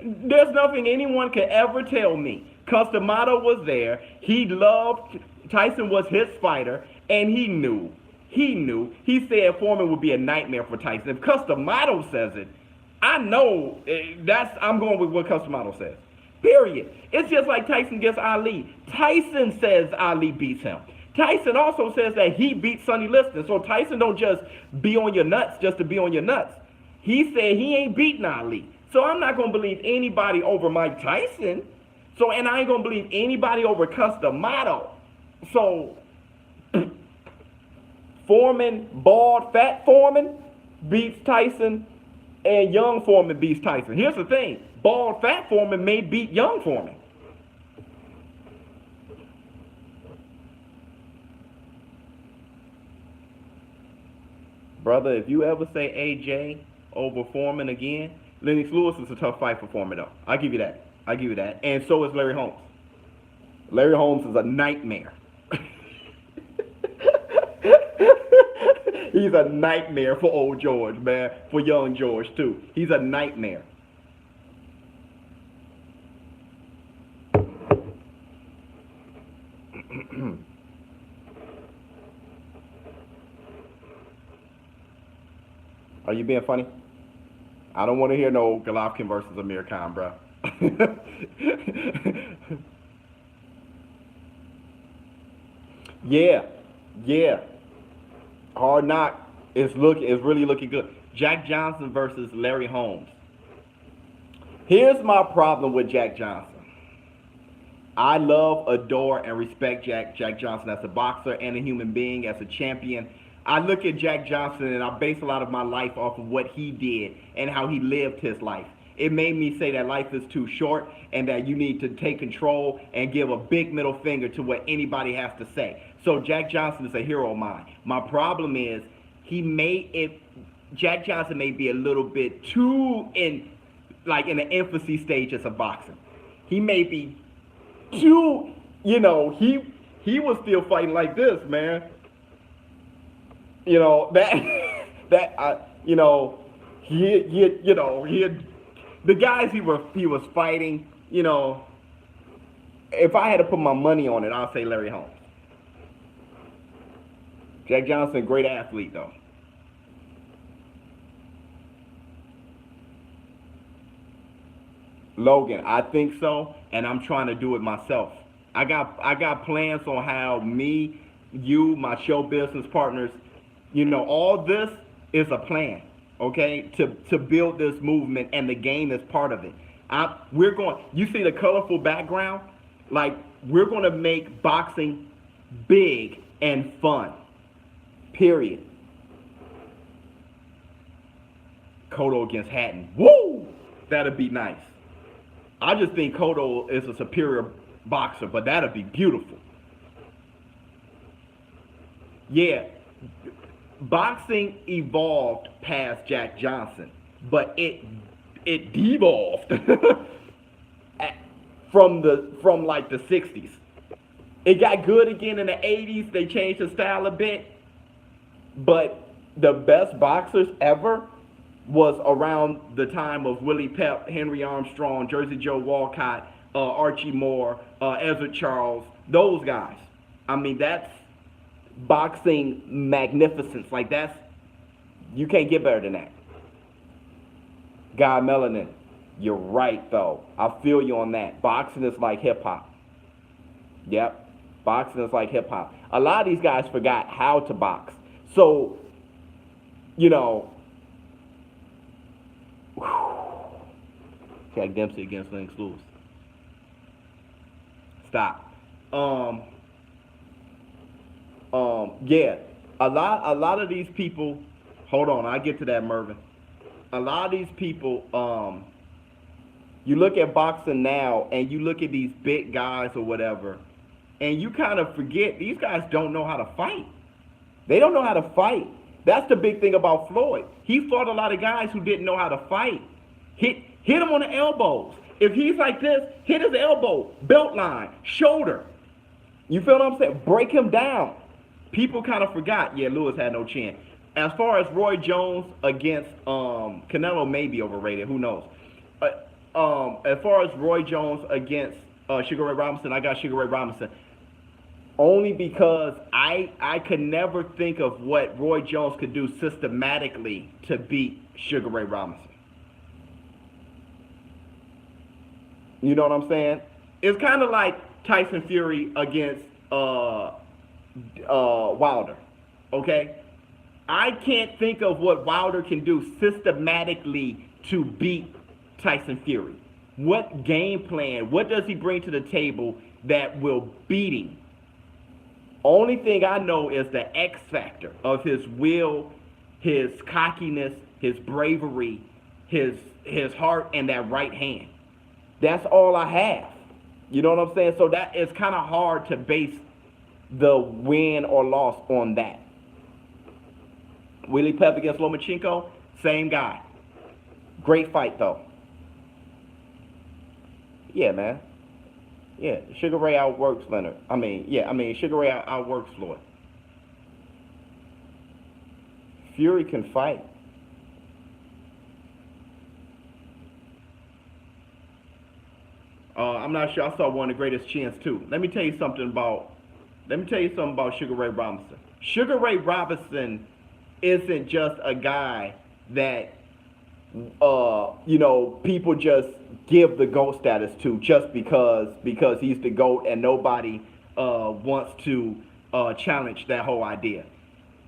There's nothing anyone could ever tell me. Custom Motto was there. He loved, Tyson was his fighter, and he knew. He said Foreman would be a nightmare for Tyson. If Custom Motto says it, I know I'm going with what Custom Motto says. Period. It's just like Tyson against Ali. Tyson says Ali beats him. Tyson also says that he beat Sonny Liston. So Tyson don't just be on your nuts just to be on your nuts. He said he ain't beating Ali. So I'm not going to believe anybody over Mike Tyson. So, and I ain't going to believe anybody over Cus D'Amato. So, Foreman, bald, fat Foreman beats Tyson, and young Foreman beats Tyson. Here's the thing. Bald, fat Foreman may beat young Foreman. Brother, if you ever say AJ over Foreman again, Lennox Lewis is a tough fight for Foreman, though. I'll give you that. I'll give you that. And so is Larry Holmes. Larry Holmes is a nightmare. He's a nightmare for old George, man. For young George, too. He's a nightmare. Are you being funny? I don't want to hear no Golovkin versus Amir Khan, bro. Yeah. Hard Knock is really looking good. Jack Johnson versus Larry Holmes. Here's my problem with Jack Johnson. I love, adore, and respect Jack Johnson as a boxer and a human being, as a champion. I look at Jack Johnson and I base a lot of my life off of what he did and how he lived his life. It made me say that life is too short and that you need to take control and give a big middle finger to what anybody has to say. So Jack Johnson is a hero of mine. My problem is Jack Johnson may be a little bit too in the infancy stage as a boxer. He may be too, he was still fighting like this, man. The guys he was fighting, if I had to put my money on it, I'll say Larry Holmes. Jack Johnson, great athlete, though. Logan, I think so, and I'm trying to do it myself. I got plans on how me, you, my show business partners, all this is a plan, okay, to build this movement, and the game is part of it. You see the colorful background? We're going to make boxing big and fun, period. Cotto against Hatton. Woo! That'd be nice. I just think Cotto is a superior boxer, but that'd be beautiful. Yeah. Boxing evolved past Jack Johnson, but it devolved from the 60s. It got good again in the 80s. They changed the style a bit, but the best boxers ever was around the time of Willie Pep, Henry Armstrong, Jersey Joe Walcott, Archie Moore, Ezra Charles, those guys. I mean, that's boxing magnificence. You can't get better than that. Guy Melanin, you're right, though. I feel you on that. Boxing is like hip-hop. Yep. Boxing is like hip-hop. A lot of these guys forgot how to box. So, Jack Dempsey against Lennox Lewis. Stop. Yeah. A lot of these people, hold on, I'll get to that, Mervin. A lot of these people, you look at boxing now and you look at these big guys or whatever, and you kind of forget these guys don't know how to fight. They don't know how to fight. That's the big thing about Floyd. He fought a lot of guys who didn't know how to fight. Hit him on the elbows. If he's like this, hit his elbow, belt line, shoulder. You feel what I'm saying? Break him down. People kind of forgot, Lewis had no chin. As far as Roy Jones against Canelo, may be overrated. Who knows? As far as Roy Jones against Sugar Ray Robinson, I got Sugar Ray Robinson. Only because I could never think of what Roy Jones could do systematically to beat Sugar Ray Robinson. You know what I'm saying? It's kind of like Tyson Fury against Wilder. Okay, I can't think of what Wilder can do systematically to beat Tyson Fury. What game plan? What does he bring to the table that will beat him? Only thing I know is the X factor of his will, his cockiness, his bravery, his heart, and that right hand. That's all I have. You know what I'm saying? So that it's kind of hard to base the win or loss on that. Willie Pep against Lomachenko, same guy. Great fight though. Yeah, man. Yeah, Sugar Ray outworks Leonard. Sugar Ray outworks Floyd. Fury can fight. I'm not sure. I saw one of the greatest chins too. Let me tell you something about Sugar Ray Robinson. Sugar Ray Robinson isn't just a guy that people just give the GOAT status to just because he's the GOAT and nobody wants to challenge that whole idea.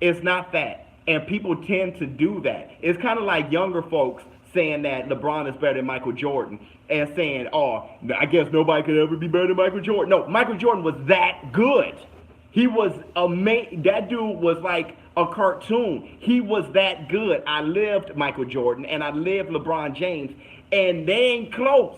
It's not that. And people tend to do that. It's kind of like younger folks saying that LeBron is better than Michael Jordan and saying, oh, I guess nobody could ever be better than Michael Jordan. No, Michael Jordan was that good. He was amazing. That dude was like a cartoon. He was that good. I lived Michael Jordan and I lived LeBron James, and they ain't close.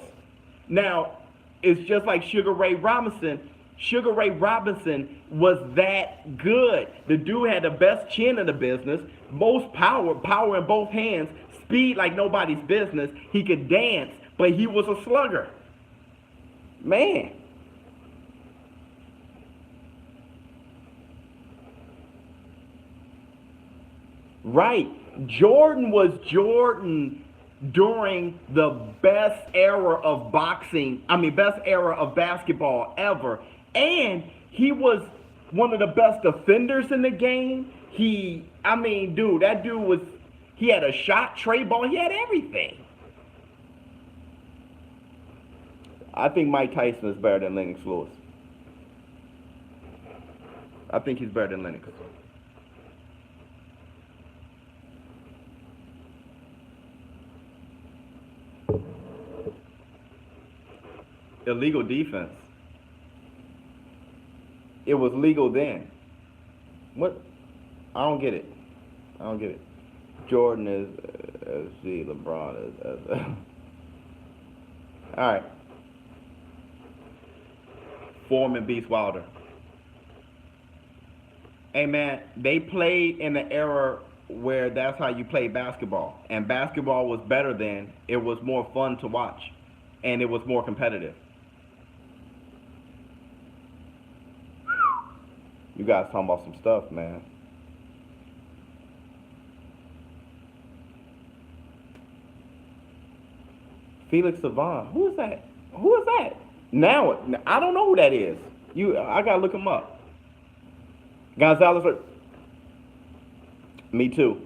Now, it's just like Sugar Ray Robinson. Sugar Ray Robinson was that good. The dude had the best chin in the business, most power in both hands, speed like nobody's business. He could dance, but he was a slugger. Man. Right. Jordan was Jordan during the best era of best era of basketball ever. And he was one of the best defenders in the game. He had a shot, trey ball, he had everything. I think Mike Tyson is better than Lennox Lewis. I think he's better than Lennox. Illegal defense. It was legal then. What? I don't get it. Jordan is LeBron is. All right. Foreman beats Wilder. Hey man, they played in the era where that's how you play basketball, and basketball was better then. It was more fun to watch, and it was more competitive. You guys talking about some stuff, man. Felix Savon. Who is that? Now, I don't know who that is. I gotta look him up. Gonzalez. Me too.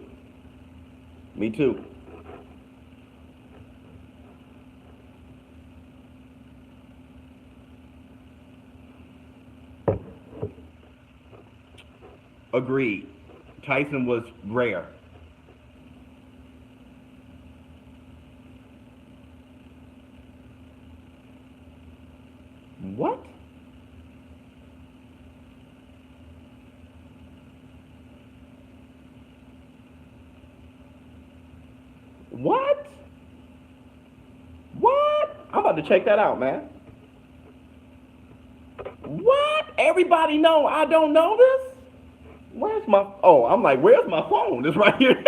Agreed. Tyson was rare. What? What? I'm about to check that out, man. What? Everybody know I don't know this? Where's my phone? It's right here.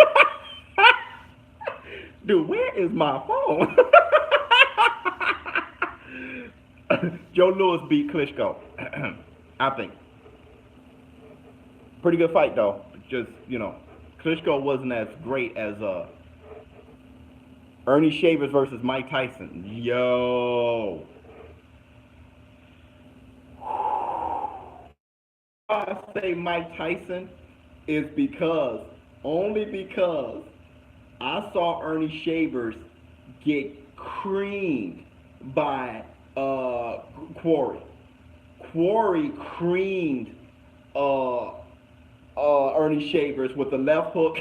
Dude, where is my phone? Joe Louis beat Klitschko. I think. Pretty good fight though. Just, Klitschko wasn't as great as Ernie Shavers versus Mike Tyson. Yo. I say Mike Tyson is only because I saw Ernie Shavers get creamed by Quarry. Quarry creamed uh, Ernie Shavers with the left hook.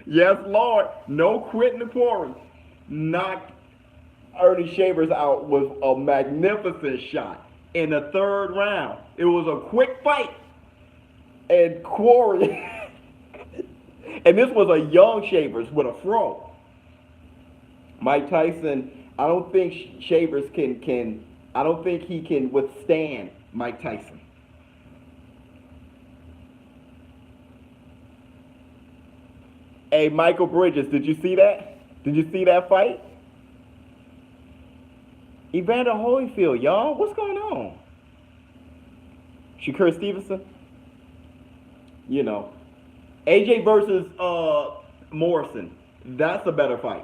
Yes, Lord. No quitting the quarry. Knocked Ernie Shavers out with a magnificent shot in the third round. It was a quick fight. And Quarry, and this was a young Shavers with a fro. Mike Tyson, I don't think Shavers I don't think he can withstand Mike Tyson. Hey, Michael Bridges, did you see that? Did you see that fight? Evander Holyfield, y'all, what's going on? Shakur Stevenson? You know, AJ versus Morrison. That's a better fight.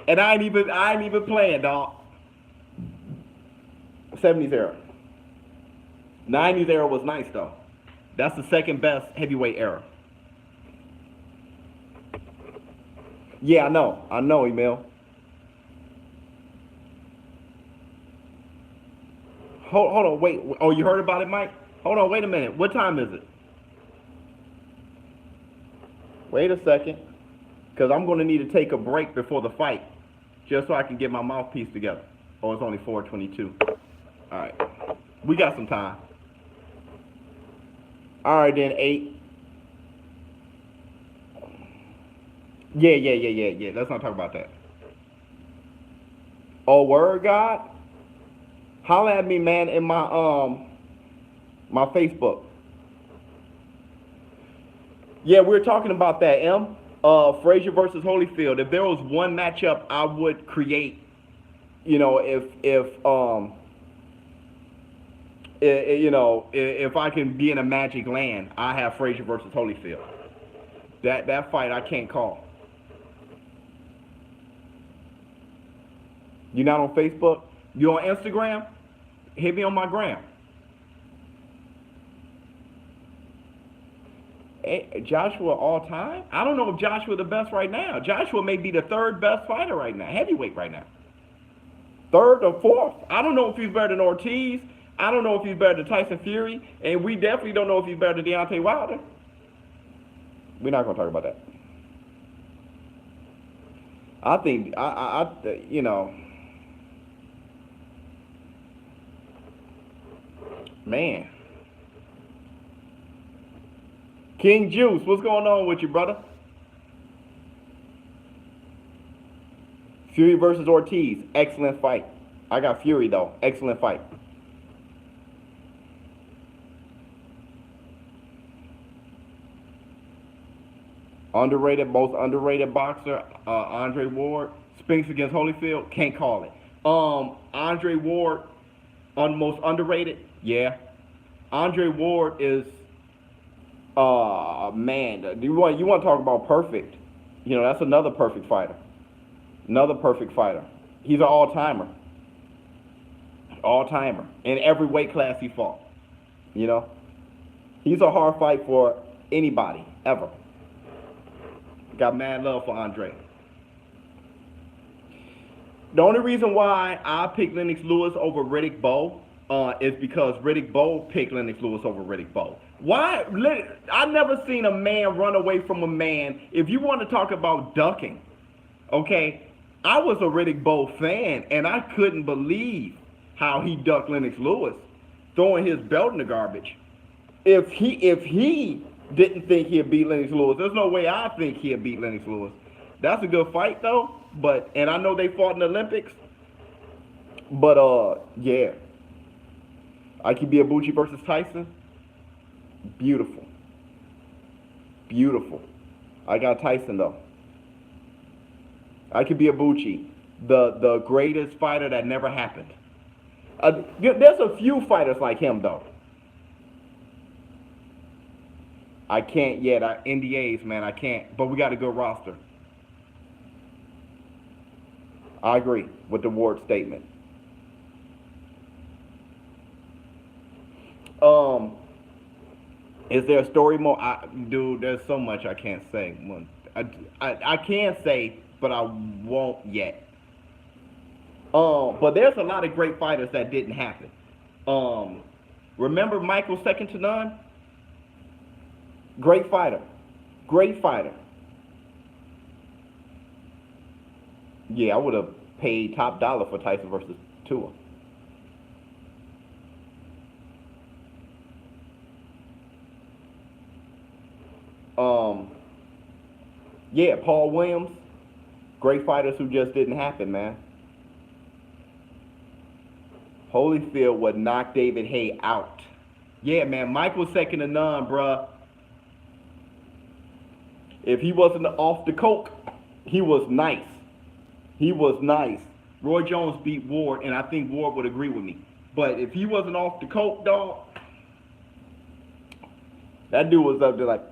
And I ain't even playing, dog. 70s era. 90s era was nice though. That's the second best heavyweight era. Yeah, I know, Emil. Hold on, wait. Oh, you heard about it, Mike? Hold on, wait a minute. What time is it? Wait a second, because I'm going to need to take a break before the fight, just so I can get my mouthpiece together. Oh, it's only 4:22. All right. We got some time. All right, then, 8. Yeah. Let's not talk about that. Oh, word, God? Holla at me, man, in my Facebook. Yeah, we were talking about that, M. Frazier versus Holyfield. If there was one matchup I would create, you know, if I can be in a magic land, I have Frazier versus Holyfield. That fight I can't call. You not on Facebook? You on Instagram? Hit me on my gram. Joshua all time? I don't know if Joshua the best right now. Joshua may be the third best fighter right now, heavyweight right now. Third or fourth. I don't know if he's better than Ortiz. I don't know if he's better than Tyson Fury. And we definitely don't know if he's better than Deontay Wilder. We're not going to talk about that. I think, you know, man. King Juice, what's going on with you, brother? Fury versus Ortiz, excellent fight. I got Fury, though. Excellent fight. Underrated, most underrated boxer, Andre Ward. Spinks against Holyfield, can't call it. Andre Ward, most underrated, yeah. Andre Ward is, man, you want to talk about perfect? You know, that's another perfect fighter. Another perfect fighter. He's an all-timer. All-timer. In every weight class he fought. You know? He's a hard fight for anybody, ever. Got mad love for Andre. The only reason why I picked Lennox Lewis over Riddick Bowe is because Riddick Bowe picked Lennox Lewis over Riddick Bowe. Why? I've never seen a man run away from a man. If you want to talk about ducking, okay, I was a Riddick Bowe fan, and I couldn't believe how he ducked Lennox Lewis, throwing his belt in the garbage. If he didn't think he'd beat Lennox Lewis, there's no way I think he'd beat Lennox Lewis. That's a good fight, though. And I know they fought in the Olympics. But, yeah. Ibuchi versus Tyson. Beautiful. Beautiful. I got Tyson, though. Ibuchi, the greatest fighter that never happened. There's a few fighters like him, though. I can't yet. NDAs, man, I can't. But we got a good roster. I agree with the Ward statement. Is there a story mode? Dude, there's so much I can't say. I can say, but I won't yet. But there's a lot of great fighters that didn't happen. Remember Michael second to none? Great fighter. Great fighter. Yeah, I would have paid top dollar for Tyson versus Tua. Yeah, Paul Williams. Great fighters who just didn't happen, man. Holyfield would knock David Haye out. Yeah, man, Michael second to none, bruh. If he wasn't off the coke, he was nice. He was nice. Roy Jones beat Ward, and I think Ward would agree with me. But if he wasn't off the coke, dog, that dude was up there like...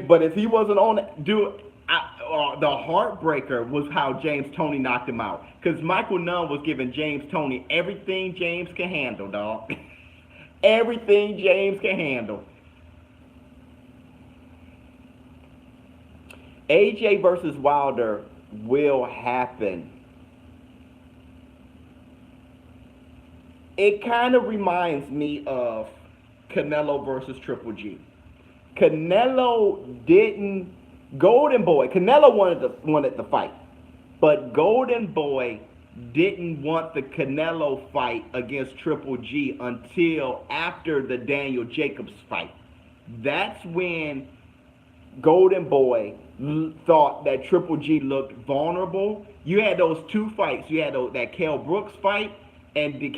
But if he wasn't on it, dude, the heartbreaker was how James Toney knocked him out. Because Michael Nunn was giving James Toney everything James can handle, dog. Everything James can handle. AJ versus Wilder will happen. It kind of reminds me of Canelo versus Triple G. Canelo didn't... Golden Boy, Canelo wanted the fight. But Golden Boy didn't want the Canelo fight against Triple G until after the Daniel Jacobs fight. That's when Golden Boy thought that Triple G looked vulnerable. You had those two fights. You had that Kell Brooks fight and the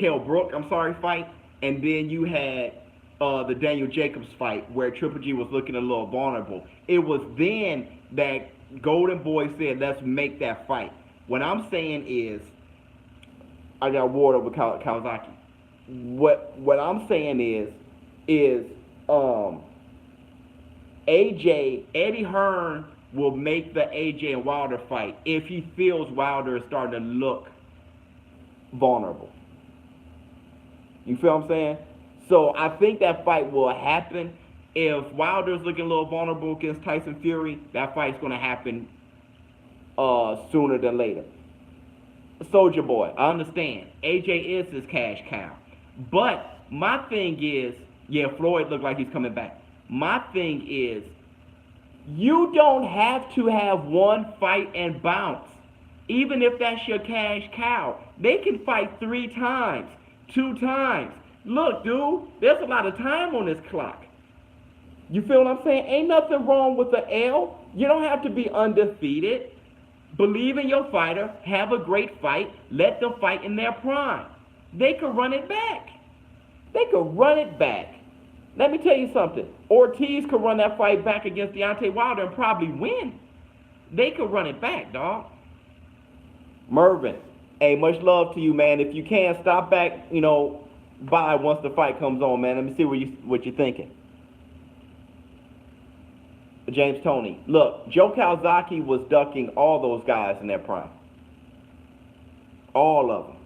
fight, and then you had the Daniel Jacobs fight where Triple G was looking a little vulnerable. It was then that Golden Boy said, let's make that fight. What I'm saying is, I got water with Kawasaki. What I'm saying is Eddie Hearn will make the AJ and Wilder fight if he feels Wilder is starting to look vulnerable. You feel what I'm saying? So I think that fight will happen. If Wilder's looking a little vulnerable against Tyson Fury, that fight's going to happen sooner than later. Soldier Boy, I understand. AJ is his cash cow. But my thing is, yeah, Floyd looked like he's coming back. My thing is, you don't have to have one fight and bounce. Even if that's your cash cow. They can fight 3 times, 2 times. Look, dude, there's a lot of time on this clock. You feel what I'm saying? Ain't nothing wrong with the L. You don't have to be undefeated. Believe in your fighter. Have a great fight. Let them fight in their prime. They could run it back. They could run it back. Let me tell you something. Ortiz could run that fight back against Deontay Wilder and probably win. They could run it back, dog. Mervin, hey, much love to you, man. If you can, stop back, by once the fight comes on, man. Let me see what you're thinking. James Toney. Look, Joe Calzaghe was ducking all those guys in their prime. All of them.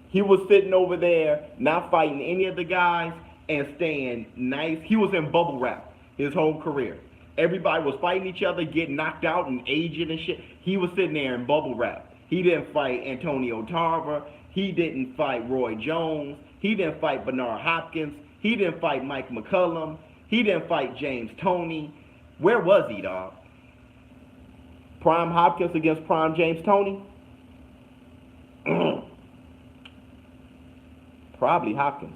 He was sitting over there, not fighting any of the guys and staying nice. He was in bubble wrap his whole career. Everybody was fighting each other, getting knocked out and aging and shit. He was sitting there in bubble wrap. He didn't fight Antonio Tarver. He didn't fight Roy Jones. He didn't fight Bernard Hopkins. He didn't fight Mike McCullum. He didn't fight James Toney. Where was he, dog? Prime Hopkins against Prime James Toney? Probably Hopkins.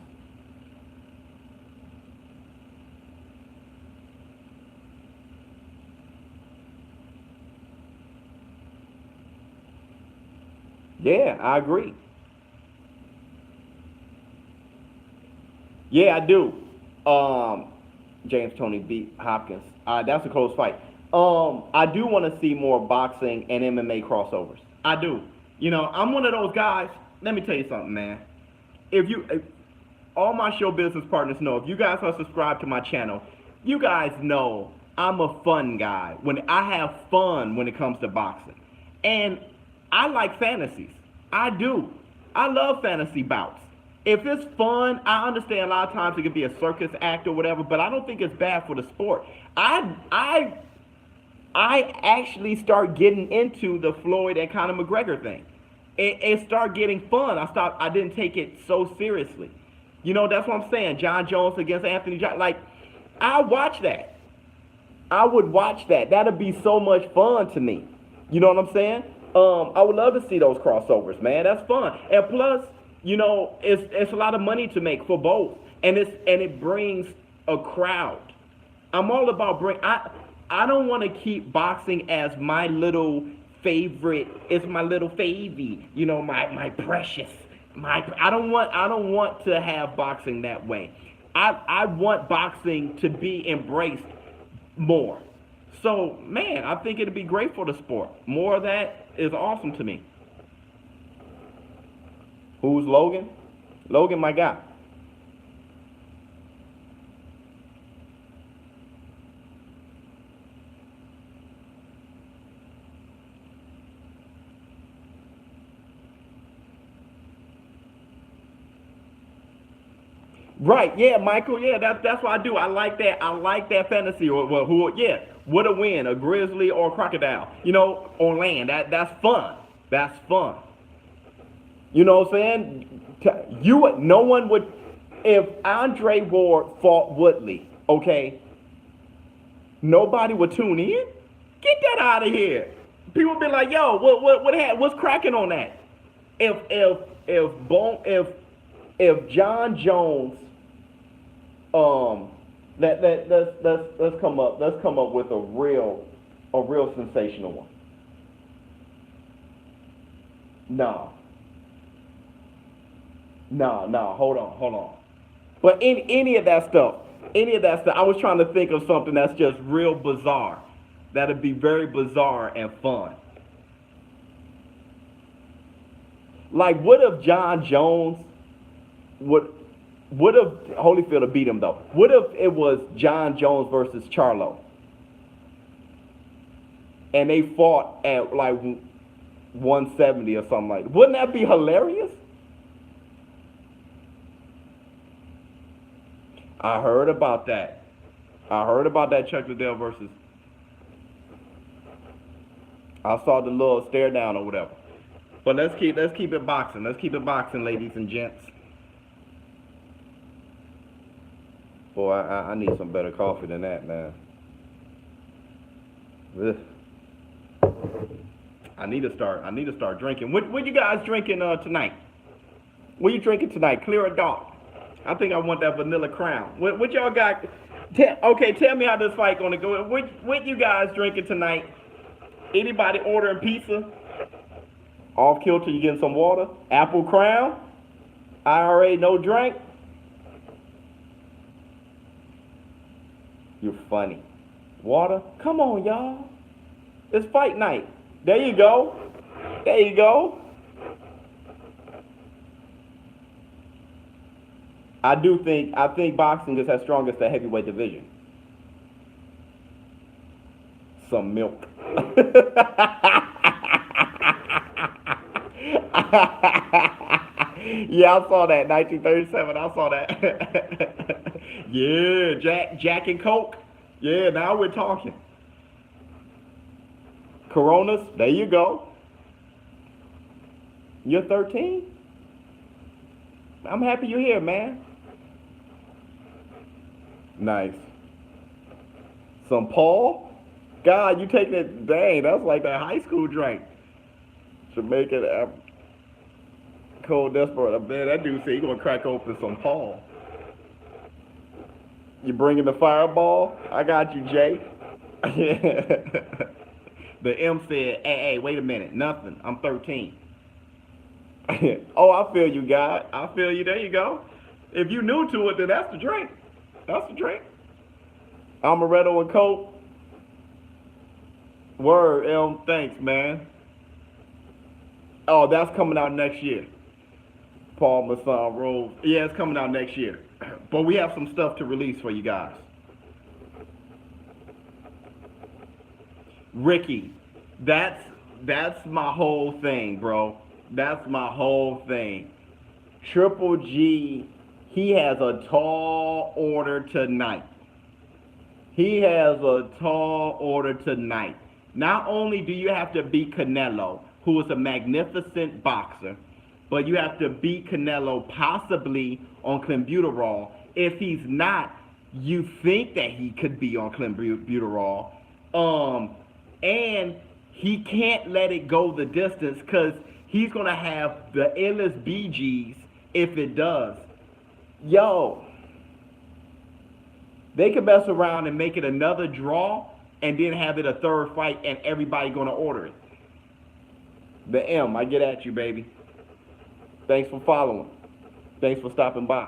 Yeah, I agree. Yeah, I do. James Toney beat Hopkins. That's a close fight. I do want to see more boxing and MMA crossovers. I do. I'm one of those guys. Let me tell you something, man. If all my show business partners know, if you guys are subscribed to my channel, you guys know I'm a fun guy. When I have fun when it comes to boxing. And I like fantasies. I do. I love fantasy bouts. If it's fun, I understand a lot of times it can be a circus act or whatever, but I don't think it's bad for the sport. I actually start getting into the Floyd and Conor McGregor thing. it started getting fun. I didn't take it so seriously. You know, that's what I'm saying. John Jones against Anthony Johnson. Like, I watch that. I would watch that. That'd be so much fun to me. You know what I'm saying? I would love to see those crossovers, man. That's fun. And plus, you know, it's a lot of money to make for both. And it brings a crowd. I'm all about I don't want to keep boxing as my little favorite. It's my little favy, you know, my precious. I don't want to have boxing that way. I want boxing to be embraced more. So, man, I think it'd be great for the sport. More of that is awesome to me. Who's Logan? Logan, my guy. Right, yeah, Michael, yeah, that's what I do. I like that. I like that fantasy. Or who? Yeah, what a win, a grizzly or a crocodile. You know, on land. That's fun. That's fun. You know what I'm saying? No one would. If Andre Ward fought Woodley, okay, nobody would tune in. Get that out of here. People be like, yo, what's cracking on that? If John Jones, let's come up with a real sensational one. No, hold on. But any of that stuff, I was trying to think of something that's just real bizarre. That'd be very bizarre and fun. Like, what if John Jones would have Holyfield have beat him though? What if it was John Jones versus Charlo, and they fought at like 170 or something like that? Wouldn't that be hilarious? I heard about that. Chuck Liddell versus. I saw the little stare down or whatever. But let's keep it boxing. Let's keep it boxing, ladies and gents. Boy, I need some better coffee than that, man. Ugh. I need to start drinking. What you guys drinking tonight? What you drinking tonight? Clear or dark? I think I want that vanilla crown. What y'all got? Okay, tell me how this fight gonna go. What you guys drinking tonight? Anybody ordering pizza? Off kilter, you getting some water? Apple Crown? IRA, no drink? You're funny. Water? Come on, y'all. It's fight night. There you go. I think boxing is as strong as the heavyweight division. Some milk. Yeah, I saw that. 1937. I saw that. Yeah, Jack and Coke. Yeah, now we're talking. Coronas. There you go. You're 13? I'm happy you're here, man. Nice. Some Paul? God, you taking it, dang, that's like that high school drink. Jamaican, cold desperate. Man, that dude said he gonna crack open some Paul. You bringing the fireball? I got you, Jay. The M said, hey, wait a minute, nothing, I'm 13. Oh, I feel you, God. I feel you, there you go. If you new to it, then that's the drink. Amaretto and Coke. Word, M, thanks, man. Oh, that's coming out next year. Paul Masson Rose. Yeah, it's coming out next year. But we have some stuff to release for you guys. Ricky, that's my whole thing, bro. That's my whole thing. Triple G, he has a tall order tonight. Not only do you have to beat Canelo, who is a magnificent boxer, but you have to beat Canelo possibly on clenbuterol. If he's not, you think that he could be on clenbuterol. And he can't let it go the distance because he's going to have the illest BGs if it does. Yo, they could mess around and make it another draw and then have it a third fight and everybody going to order it. The M, I get at you, baby. Thanks for following. Thanks for stopping by.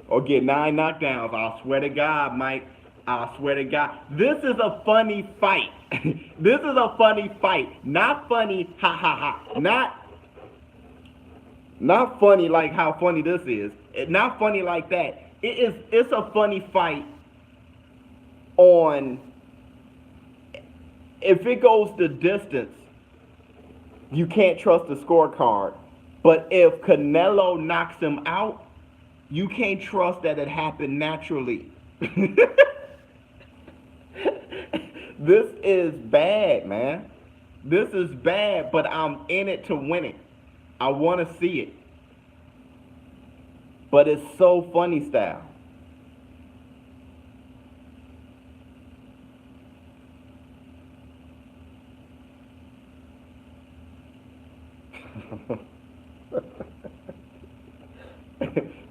Or get 9 knockdowns. I swear to God, Mike. I swear to God. This is a funny fight. This is a funny fight. Not funny, ha ha ha. Not funny like how funny this is. Not funny like that. It's a funny fight on, if it goes the distance, you can't trust the scorecard. But if Canelo knocks him out, you can't trust that it happened naturally. This is bad, man. This is bad, but I'm in it to win it. I want to see it. But it's so funny style.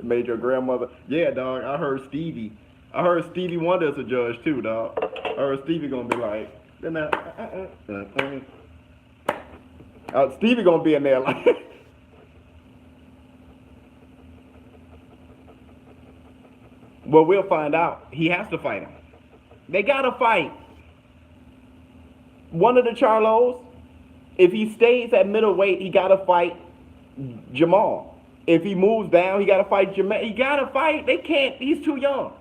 Made your grandmother. Yeah, dog. I heard Stevie Wonder is a judge too, dog. I heard Stevie gonna be like, Stevie gonna be in there like. Well, we'll find out. He has to fight him. They gotta fight. One of the Charlos, if he stays at middleweight, he gotta fight Jamal. If he moves down, he gotta fight Jamal. He gotta fight. They can't. He's too young.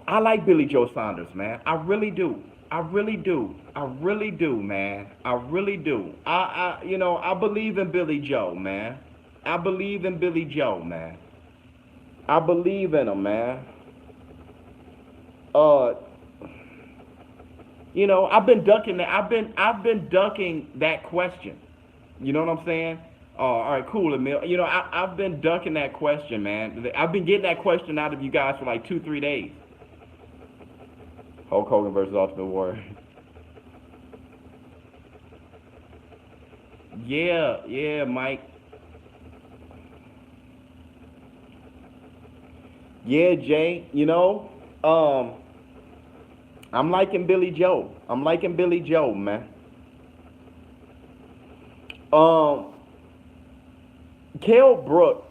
I like Billy Joe Saunders, man. I really do. I really do. I really do, man. I really do. I believe in Billy Joe, man. I believe in Billy Joe, man. I believe in him, man. I've been ducking that. I've been ducking that question. You know what I'm saying? All right, cool, Emil. I've been ducking that question, man. I've been getting that question out of you guys for like 2-3 days. Hulk Hogan versus Ultimate Warrior. Yeah, Mike. Yeah, Jay. I'm liking Billy Joe. Man. Kell Brook.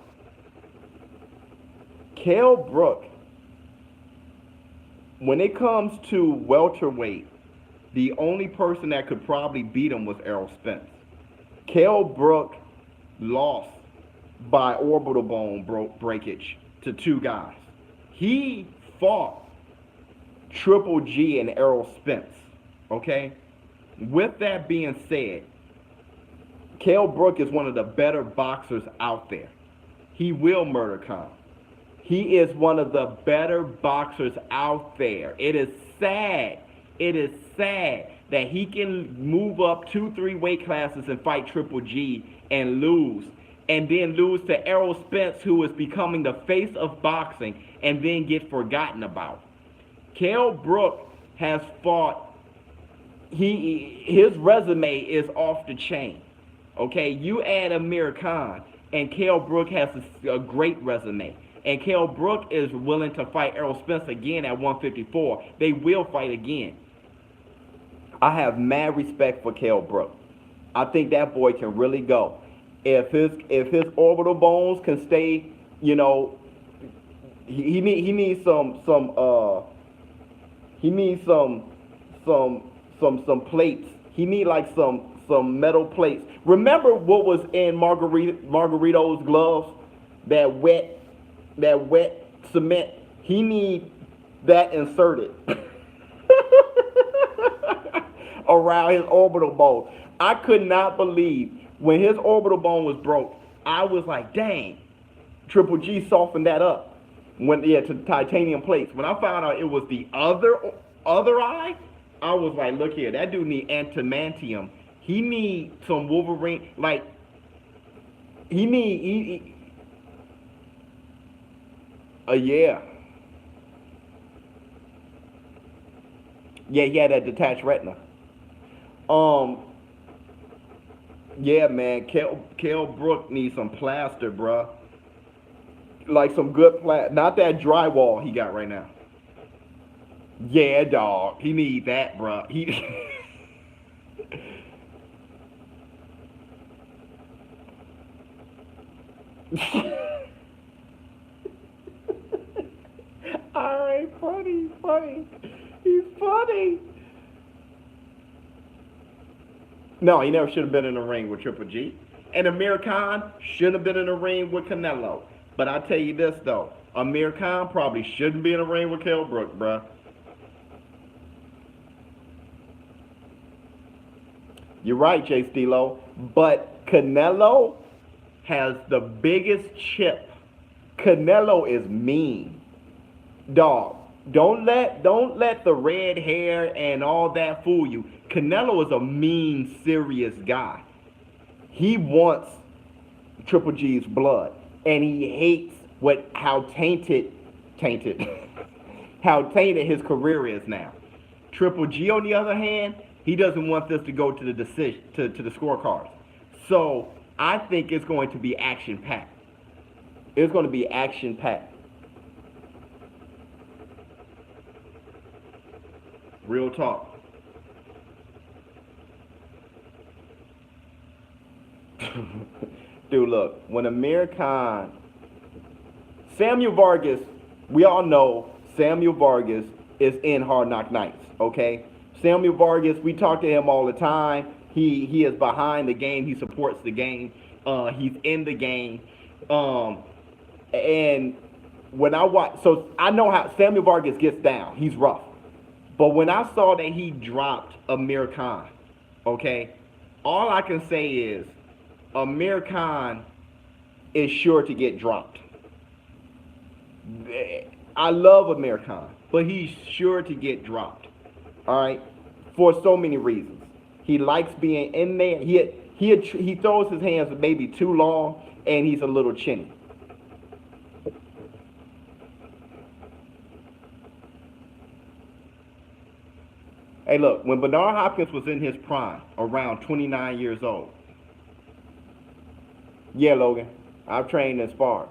When it comes to welterweight, the only person that could probably beat him was Errol Spence. Kell Brook lost by orbital bone breakage to 2 guys. He fought Triple G and Errol Spence. Okay? With that being said, Kell Brook is one of the better boxers out there. He will murder Khan. He is one of the better boxers out there. It is sad. That he can move up 2-3 weight classes and fight Triple G and lose. And then lose to Errol Spence, who is becoming the face of boxing, and then get forgotten about. Kell Brook has fought. His resume is off the chain. Okay, you add Amir Khan, and Kell Brook has a great resume. And Kell Brook is willing to fight Errol Spence again at 154. They will fight again. I have mad respect for Kell Brook. I think that boy can really go. If his orbital bones can stay, he needs some plates. He need like some metal plates. Remember what was in Margarito's gloves? That wet cement. He need that inserted around his orbital bone. I could not believe When his orbital bone was broke, I was like, dang, Triple G softened that up. To titanium plates. When I found out it was the other eye, I was like, look here, that dude need antimantium. He need some Wolverine, like, yeah. Yeah, he had that detached retina. Yeah, man, Kell Brook needs some plaster, bruh. Like some good not that drywall he got right now. Yeah, dog. He need that, bruh. He Alright, funny. He's funny. No, he never should have been in the ring with Triple G. And Amir Khan should have been in the ring with Canelo. But I tell you this though, Amir Khan probably shouldn't be in the ring with Kell Brook, bruh. You're right, Jay Stilo. But Canelo has the biggest chip. Canelo is mean. Dog. Don't let the red hair and all that fool you. Canelo is a mean, serious guy. He wants Triple G's blood. And he hates how tainted how tainted his career is now. Triple G, on the other hand, he doesn't want this to go to the decision to the scorecards. So I think it's going to be action packed. It's going to be action packed. Real talk. Dude, look, when Amir Khan, Samuel Vargas, we all know Samuel Vargas is in Hard Knock Nights, okay? Samuel Vargas, we talk to him all the time. He is behind the game. He supports the game. He's in the game. And when I watch, so I know how Samuel Vargas gets down. He's rough. But when I saw that he dropped Amir Khan, okay, all I can say is Amir Khan is sure to get dropped. I love Amir Khan, but he's sure to get dropped. All right, for so many reasons. He likes being in there. He throws his hands maybe too long, and he's a little chinny. Hey, look, when Bernard Hopkins was in his prime, around 29 years old. Yeah, Logan, I've trained and sparred.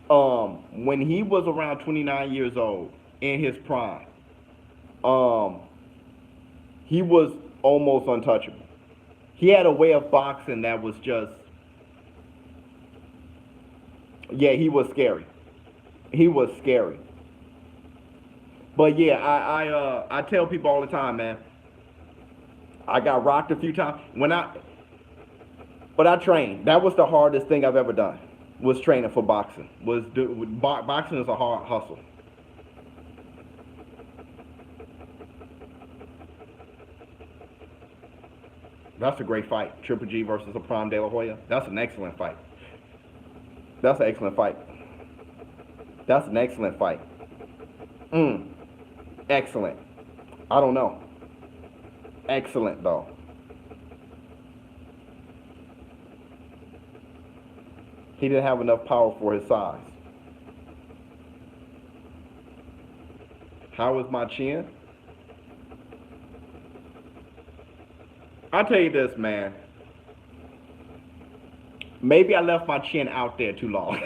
When he was around 29 years old, in his prime, he was almost untouchable. He had a way of boxing that was just, yeah, he was scary. He was scary. But yeah, I tell people all the time, man. I got rocked a few times but I trained. That was the hardest thing I've ever done. Was training for boxing. Boxing is a hard hustle. That's a great fight. Triple G versus a Prime De La Hoya. That's an excellent fight. That's an excellent fight. That's an excellent fight. Excellent. I don't know. Excellent, though. He didn't have enough power for his size. How was my chin? I'll tell you this, man. Maybe I left my chin out there too long.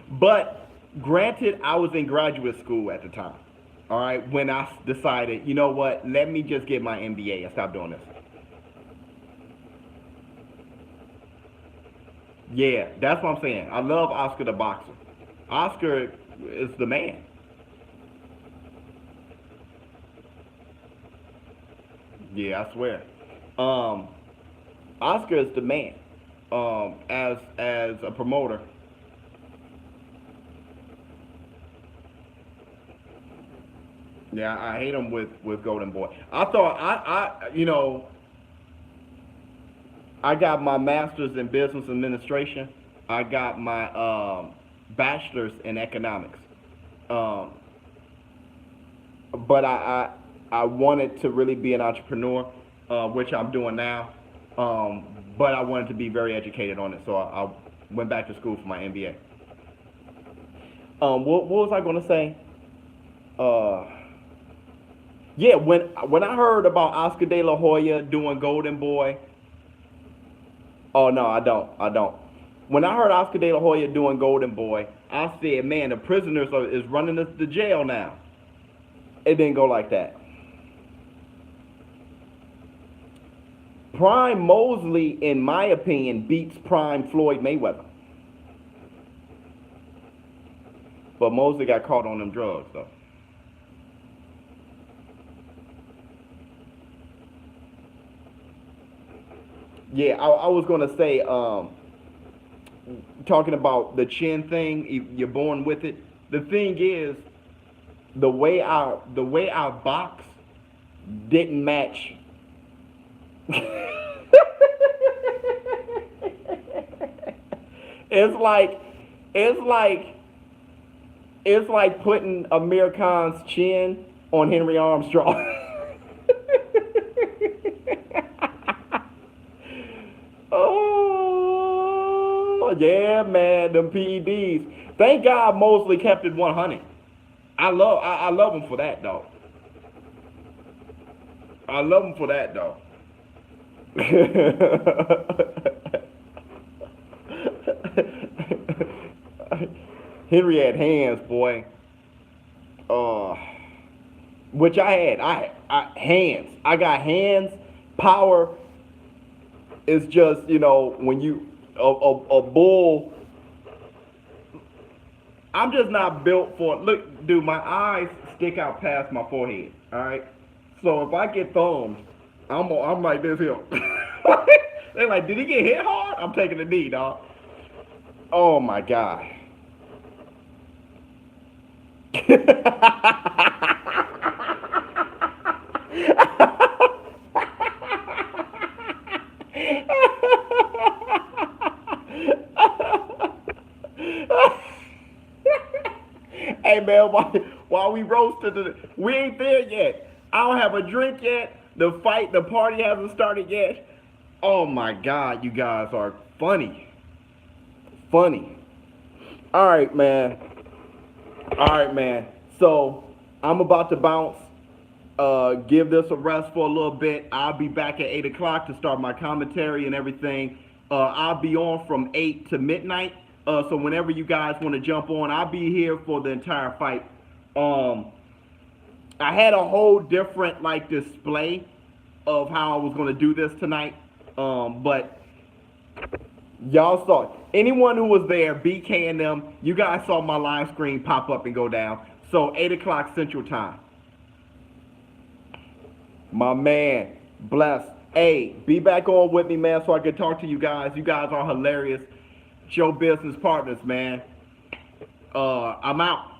But granted, I was in graduate school at the time. All right, when I decided, you know what, let me just get my MBA and stop doing this. Yeah, that's what I'm saying. I love Oscar the boxer. Oscar is the man. Yeah, I swear. Oscar is the man. As a promoter. Yeah, I hate him with Golden Boy. I thought I got my master's in business administration. I got my bachelor's in economics. Um, but I wanted to really be an entrepreneur, which I'm doing now. But I wanted to be very educated on it, so I went back to school for my MBA. What was I going to say? Yeah, when I heard about Oscar De La Hoya doing Golden Boy. Oh no, I don't. When I heard Oscar De La Hoya doing Golden Boy, I said, man, the prisoners is running us to jail now. It didn't go like that. Prime Mosley, in my opinion, beats Prime Floyd Mayweather. But Mosley got caught on them drugs, though. Yeah, I was going to say, talking about the chin thing, you're born with it. The thing is, the way our box didn't match. It's like putting Amir Khan's chin on Henry Armstrong. Oh yeah, man, them PEDs. Thank God Mosley kept it 100. I love him for that though. I love him for that though. Henry had hands, boy. Which I had. I hands. I got hands. Power is just, when you a bull. I'm just not built for. Look, dude, my eyes stick out past my forehead. All right. So if I get thumbed, I'm like this here. They're like, did he get hit hard? I'm taking a knee, dog. Oh my God. Hey man, while we roasted, we ain't there yet. I don't have a drink yet. The party hasn't started yet. Oh my God, you guys are funny. Funny. All right, man. So I'm about to bounce. Give this a rest for a little bit. I'll be back at 8 o'clock to start my commentary and everything. I'll be on from 8 to midnight. So whenever you guys want to jump on, I'll be here for the entire fight. I had a whole different display of how I was going to do this tonight. But y'all saw it. Anyone who was there, BK and them, you guys saw my live screen pop up and go down. So 8 o'clock Central Time. My man, bless. Hey, be back on with me, man, so I can talk to you guys. You guys are hilarious. Show business partners, man. I'm out.